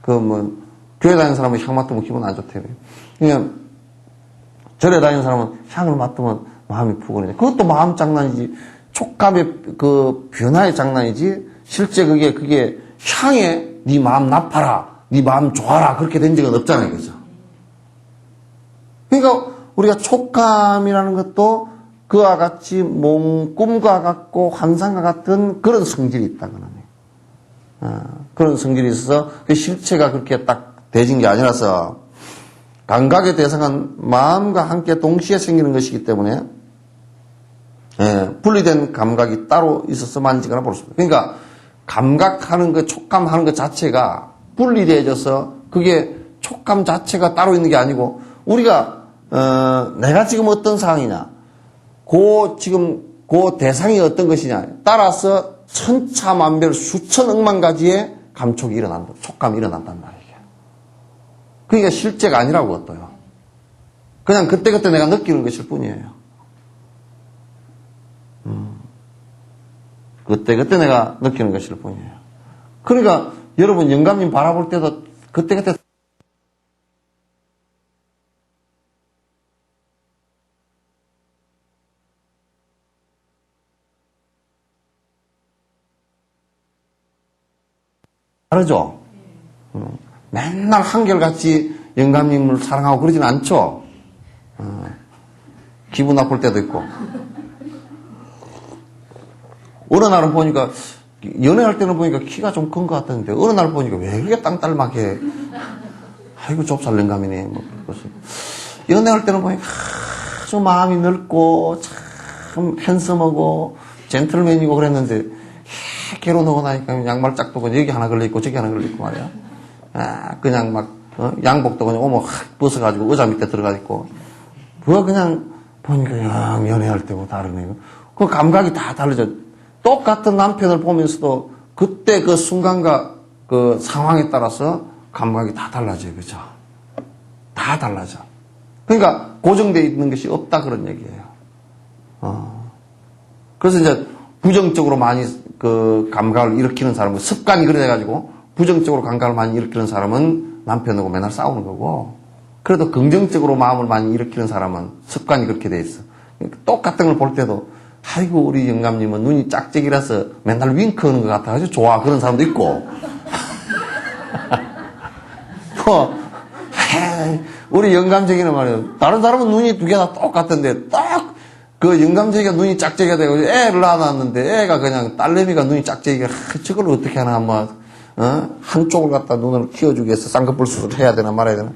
Speaker 1: 교회 다니는 사람은 향 맡으면 기분 안 좋대요. 그냥, 절에 다니는 사람은 향을 맡으면 마음이 푸근해져. 그것도 마음 장난이지. 촉감의 변화의 장난이지. 실제 그게 향에 네 마음 나빠라. 네 마음 좋아라. 그렇게 된 적은 없잖아요. 그죠? 그러니까 우리가 촉감이라는 것도 그와 같이 꿈과 같고 환상과 같은 그런 성질이 있다는 거예요. 그런 성질이 있어서 그 실체가 그렇게 딱 대진 게 아니라서 감각의 대상은 마음과 함께 동시에 생기는 것이기 때문에 분리된 감각이 따로 있어서 만지거나 볼 수 없어요. 그러니까 감각하는 것, 촉감하는 것 자체가 분리되어져서 그게 촉감 자체가 따로 있는 게 아니고 우리가 내가 지금 어떤 상황이냐, 그 대상이 어떤 것이냐 따라서 천차만별 수천억만 가지의 감촉이 일어난다, 촉감이 일어난단 말이에요. 그러니까 실제가 아니라고 어떠요. 그냥 그때그때 내가 느끼는 것일 뿐이에요. 그때그때 내가 느끼는 것일 뿐이에요. 그러니까 여러분 영감님 바라볼 때도 그때그때 다르죠? 맨날 한결같이 영감님을 사랑하고 그러진 않죠? 기분 나쁠 때도 있고. 어느 날은 보니까, 연애할 때는 보니까 키가 좀 큰 것 같았는데, 어느 날 보니까 왜 그렇게 땅딸막해. 아이고, 좁쌀 영감이네. 뭐, 그래서. 연애할 때는 보니까 아주 마음이 넓고, 참 핸섬하고, 젠틀맨이고 그랬는데, 결혼하고 나니까 양말 짝도 그냥 여기 하나 걸려있고, 저기 하나 걸려있고 말이야. 그냥 막, 양복도 그냥 오면 확 벗어가지고 의자 밑에 들어가 있고. 그거 그냥 보니까, 연애할 때고 다르네. 그 감각이 다 달라져. 똑같은 남편을 보면서도 그때 그 순간과 그 상황에 따라서 감각이 다 달라져요. 그죠? 다 달라져. 그러니까 고정되어 있는 것이 없다 그런 얘기예요. 그래서 이제 부정적으로 많이 그 감각을 일으키는 사람은 습관이 그래가지고 부정적으로 감각을 많이 일으키는 사람은 남편하고 맨날 싸우는 거고 그래도 긍정적으로 마음을 많이 일으키는 사람은 습관이 그렇게 돼 있어. 똑같은 걸 볼 때도 아이고 우리 영감님은 눈이 짝짝이라서 맨날 윙크하는 것 같아가지고 좋아 그런 사람도 있고 또 우리 영감쟁이는 말이에요. 다른 사람은 눈이 두 개 다 똑같은데 딱 그 영감쟁이가 눈이 짝짝이가 되고 애를 낳았는데 애가 그냥 딸내미가 눈이 짝짝이가 저걸 어떻게 하나 뭐 한쪽을 갖다 눈을 키워주기 위해서 쌍꺼풀 수술을 해야 되나 말아야 되나.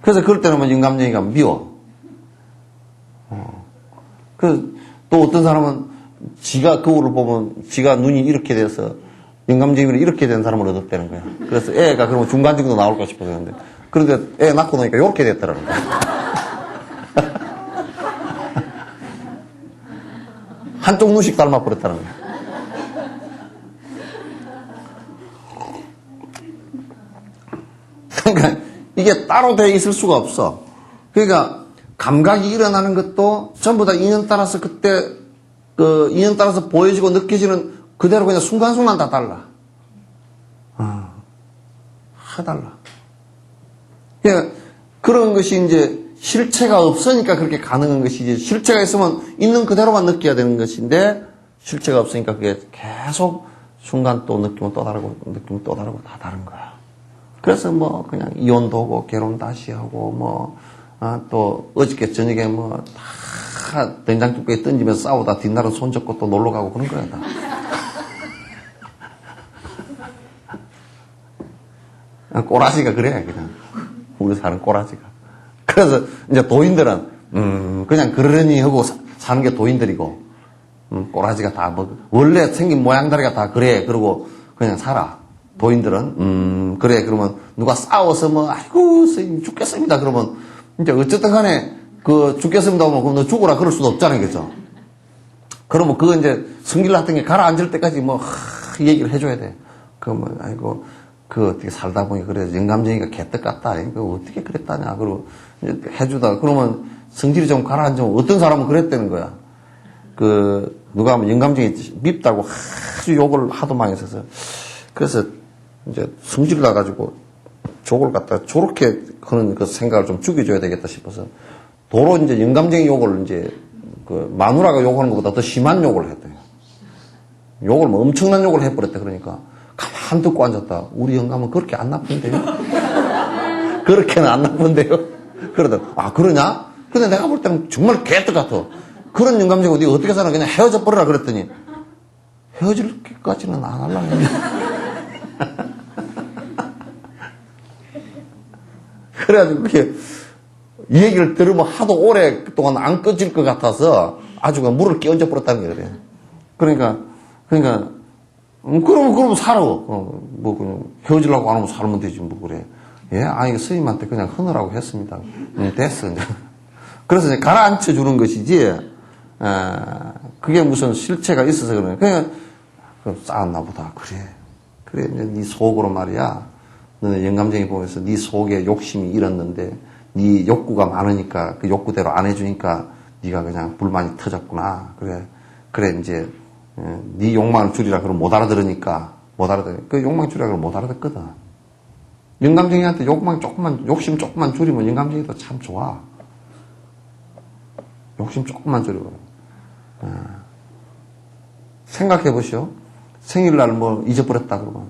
Speaker 1: 그래서 그럴 때는 뭐 영감쟁이가 미워. 또 어떤 사람은 지가 거울을 보면 지가 눈이 이렇게 돼서 영감쟁이로 이렇게 된 사람을 얻었다는 거야. 그래서 애가 그러면 중간 정도 나올까 싶어서 그런데 그런데 애 낳고 나니까 이렇게 됐더라는 거야. 한쪽 눈씩 닮아버렸다는 거야. 그러니까 이게 따로 돼 있을 수가 없어. 그러니까 감각이 일어나는 것도 전부 다 인연 따라서 그때 그 인연 따라서 보여지고 느껴지는 그대로 그냥 순간순간 다 달라. 다 달라. 그러니까 그런 것이 이제 실체가 없으니까 그렇게 가능한 것이지 실체가 있으면 있는 그대로만 느껴야 되는 것인데 실체가 없으니까 그게 계속 순간 또 느낌은 또 다르고 느낌은 또 다르고 다 다른 거야. 그래서 뭐 그냥 이혼도 하고 결혼 다시 하고 뭐 또 어저께 저녁에 뭐 다 된장국에 던지면서 싸우다 뒷날은 손잡고 또 놀러 가고 그런 거야 다. 꼬라지가 그래 그냥 우리 사는 꼬라지가. 그래서 이제 도인들은 그냥 그러려니 하고 사는 게 도인들이고, 꼬라지가 다 원래 생긴 모양다리가 다 그래. 그러고 그냥 살아. 도인들은, 그래. 그러면 누가 싸워서 아이고, 선생님 죽겠습니다. 그러면, 이제 어쨌든 간에, 죽겠습니다 하면, 그럼 너 죽어라. 그럴 수도 없잖아요. 그죠? 그러면 그거 이제 성질 났던 게 가라앉을 때까지 얘기를 해줘야 돼. 아이고, 어떻게 살다 보니 그래. 영감쟁이가 개떡 같다. 그거 어떻게 그랬다냐. 그러고 이제 해주다. 그러면 성질이 좀 가라앉으면 어떤 사람은 그랬다는 거야. 누가 하면 영감쟁이 밉다고 아주 욕을 하도 많이 했어서. 그래서 이제 성질 나가지고 욕을 갖다가 저렇게 하는 그 생각을 좀 죽여줘야 되겠다 싶어서 도로 이제 영감쟁이 욕을 이제 마누라가 욕하는 것보다 더 심한 욕을 했대요. 욕을 엄청난 욕을 해버렸대. 그러니까 가만 듣고 앉았다. 우리 영감은 그렇게 안 나쁜데요? 그렇게는 안 나쁜데요? 그러더라. 그러냐? 근데 내가 볼 때는 정말 개떡 같아. 그런 영감쟁이 네가 어떻게 사나 그냥 헤어져 버려라 그랬더니 헤어질까지는 안 하려고 했는데. 그래가지고 그게 이 얘기를 들으면 하도 오랫동안 안 꺼질 것 같아서 아주 그냥 물을 끼얹어 버렸다는 게 그래요. 그러니까 그러면 살아. 그냥 헤어지려고 안 하면 살면 되지 그래. 예, 스님한테 그냥 흐느라고 했습니다. 됐어. 이제. 그래서 이제 가라앉혀 주는 것이지, 그게 무슨 실체가 있어서 그러네. 그냥 싸웠나 보다. 그래. 이제 네 속으로 말이야. 너는 영감쟁이 보면서 네 속에 욕심이 일었는데, 네 욕구가 많으니까 그 욕구대로 안 해주니까 네가 그냥 불만이 터졌구나. 그래 이제 네 욕망을 줄이라 그러면 못 알아들으니까 그 욕망 줄이라 그러면 못 알아듣거든. 영감쟁이한테 욕심 조금만 줄이면 영감쟁이도 참 좋아. 욕심 조금만 줄이고. 생각해 보시오. 생일날 잊어버렸다 그러면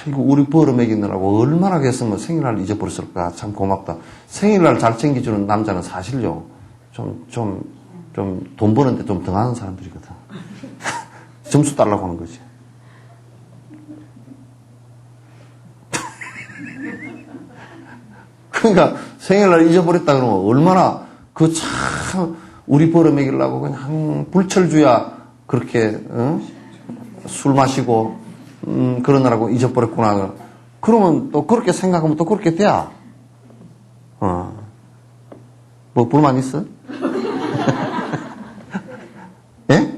Speaker 1: 이거 우리 벌어 먹이느라고 얼마나 했으면 생일날 잊어버렸을까. 참 고맙다. 생일날 잘 챙겨주는 남자는 사실요. 좀 돈 버는데 좀 등하는 사람들이거든. 점수 달라고 하는 거지. 그러니까 생일날 잊어버렸다 그러면 얼마나 참 우리 벌어 먹이려고 그냥 불철주야 그렇게 술 마시고 그러느라고 잊어버렸구나. 그러면 또 그렇게 생각하면 또 그렇게 돼야. 불만 있어? 예?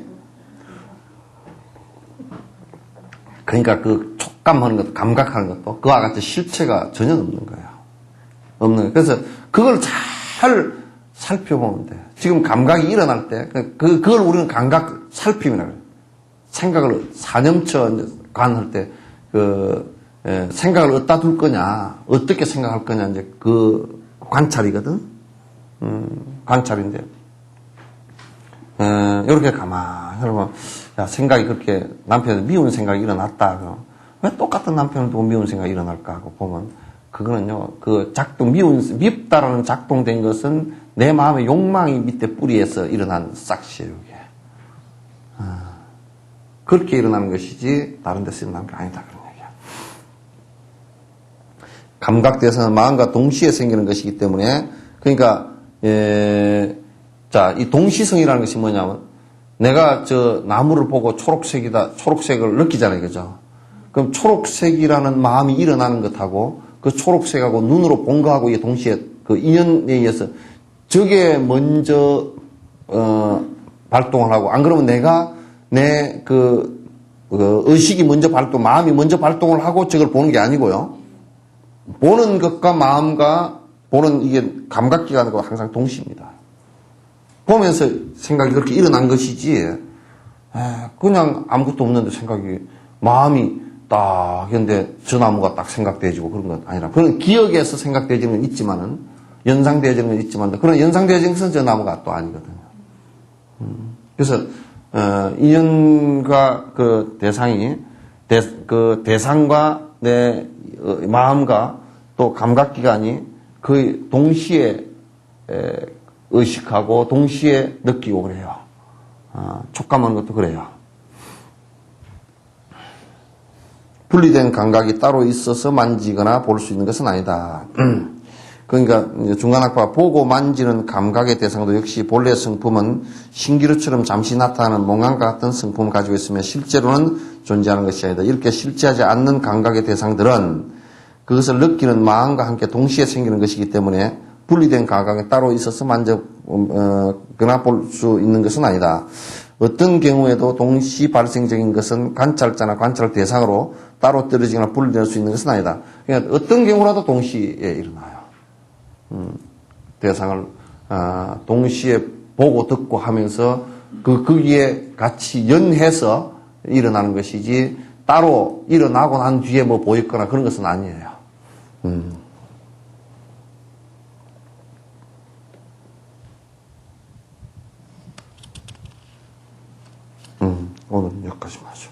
Speaker 1: 그러니까 촉감하는 것도, 감각하는 것도 그와 같이 실체가 전혀 없는 거야. 없는 거야. 그래서 그걸 잘 살펴보면 돼. 지금 감각이 일어날 때, 그걸 우리는 감각 살핌이라고 해요. 생각을 사념처 관할 때, 생각을 어디다 둘 거냐, 어떻게 생각할 거냐, 이제 그 관찰이거든? 관찰인데. 이렇게 가만히, 그러면, 야, 생각이 그렇게, 남편이 미운 생각이 일어났다. 그럼, 왜 똑같은 남편을 두고 미운 생각이 일어날까 하고 보면, 그거는요, 밉다라는 작동된 것은 내 마음의 욕망이 밑에 뿌리에서 일어난 싹시에요, 이게. 그렇게 일어나는 것이지, 다른 데서 일어나는 게 아니다, 그런 얘기야. 감각대에서는 마음과 동시에 생기는 것이기 때문에, 그러니까, 이 동시성이라는 것이 뭐냐면, 내가 나무를 보고 초록색을 느끼잖아요, 그죠? 그럼 초록색이라는 마음이 일어나는 것하고, 그 초록색하고 눈으로 본 거하고 이게 동시에 그 인연에 의해서 저게 먼저, 발동을 하고, 안 그러면 내가 내 의식이 먼저 마음이 먼저 발동을 하고 저걸 보는 게 아니고요. 보는 것과 마음과 보는 이게 감각기관과 항상 동시입니다. 보면서 생각이 그렇게 일어난 것이지, 그냥 아무것도 없는데 마음이 딱, 근데 저 나무가 딱 생각되어지고 그런 건 아니라, 그런 기억에서 생각되어지는 건 있지만은, 연상되어지는 건 있지만, 그런 연상되어지는 것은 저 나무가 또 아니거든요. 그래서, 인연과 그 대상이, 대상과 내 마음과 또 감각기관이 거의 동시에 의식하고 동시에 느끼고 그래요. 촉감하는 것도 그래요. 분리된 감각이 따로 있어서 만지거나 볼 수 있는 것은 아니다. 그러니까 중간학파 보고 만지는 감각의 대상도 역시 본래 성품은 신기루처럼 잠시 나타나는 몽환과 같은 성품을 가지고 있으며 실제로는 존재하는 것이 아니다. 이렇게 실제하지 않는 감각의 대상들은 그것을 느끼는 마음과 함께 동시에 생기는 것이기 때문에 분리된 감각이 따로 있어서 만져거나 볼 수 있는 것은 아니다. 어떤 경우에도 동시 발생적인 것은 관찰자나 관찰 대상으로 따로 떨어지거나 분리될 수 있는 것은 아니다. 그러니까 어떤 경우라도 동시에 일어나요. 대상을 동시에 보고 듣고 하면서 거기에 같이 연해서 일어나는 것이지 따로 일어나고 난 뒤에 뭐 보였거나 그런 것은 아니에요. 오늘은 여기까지만 하죠.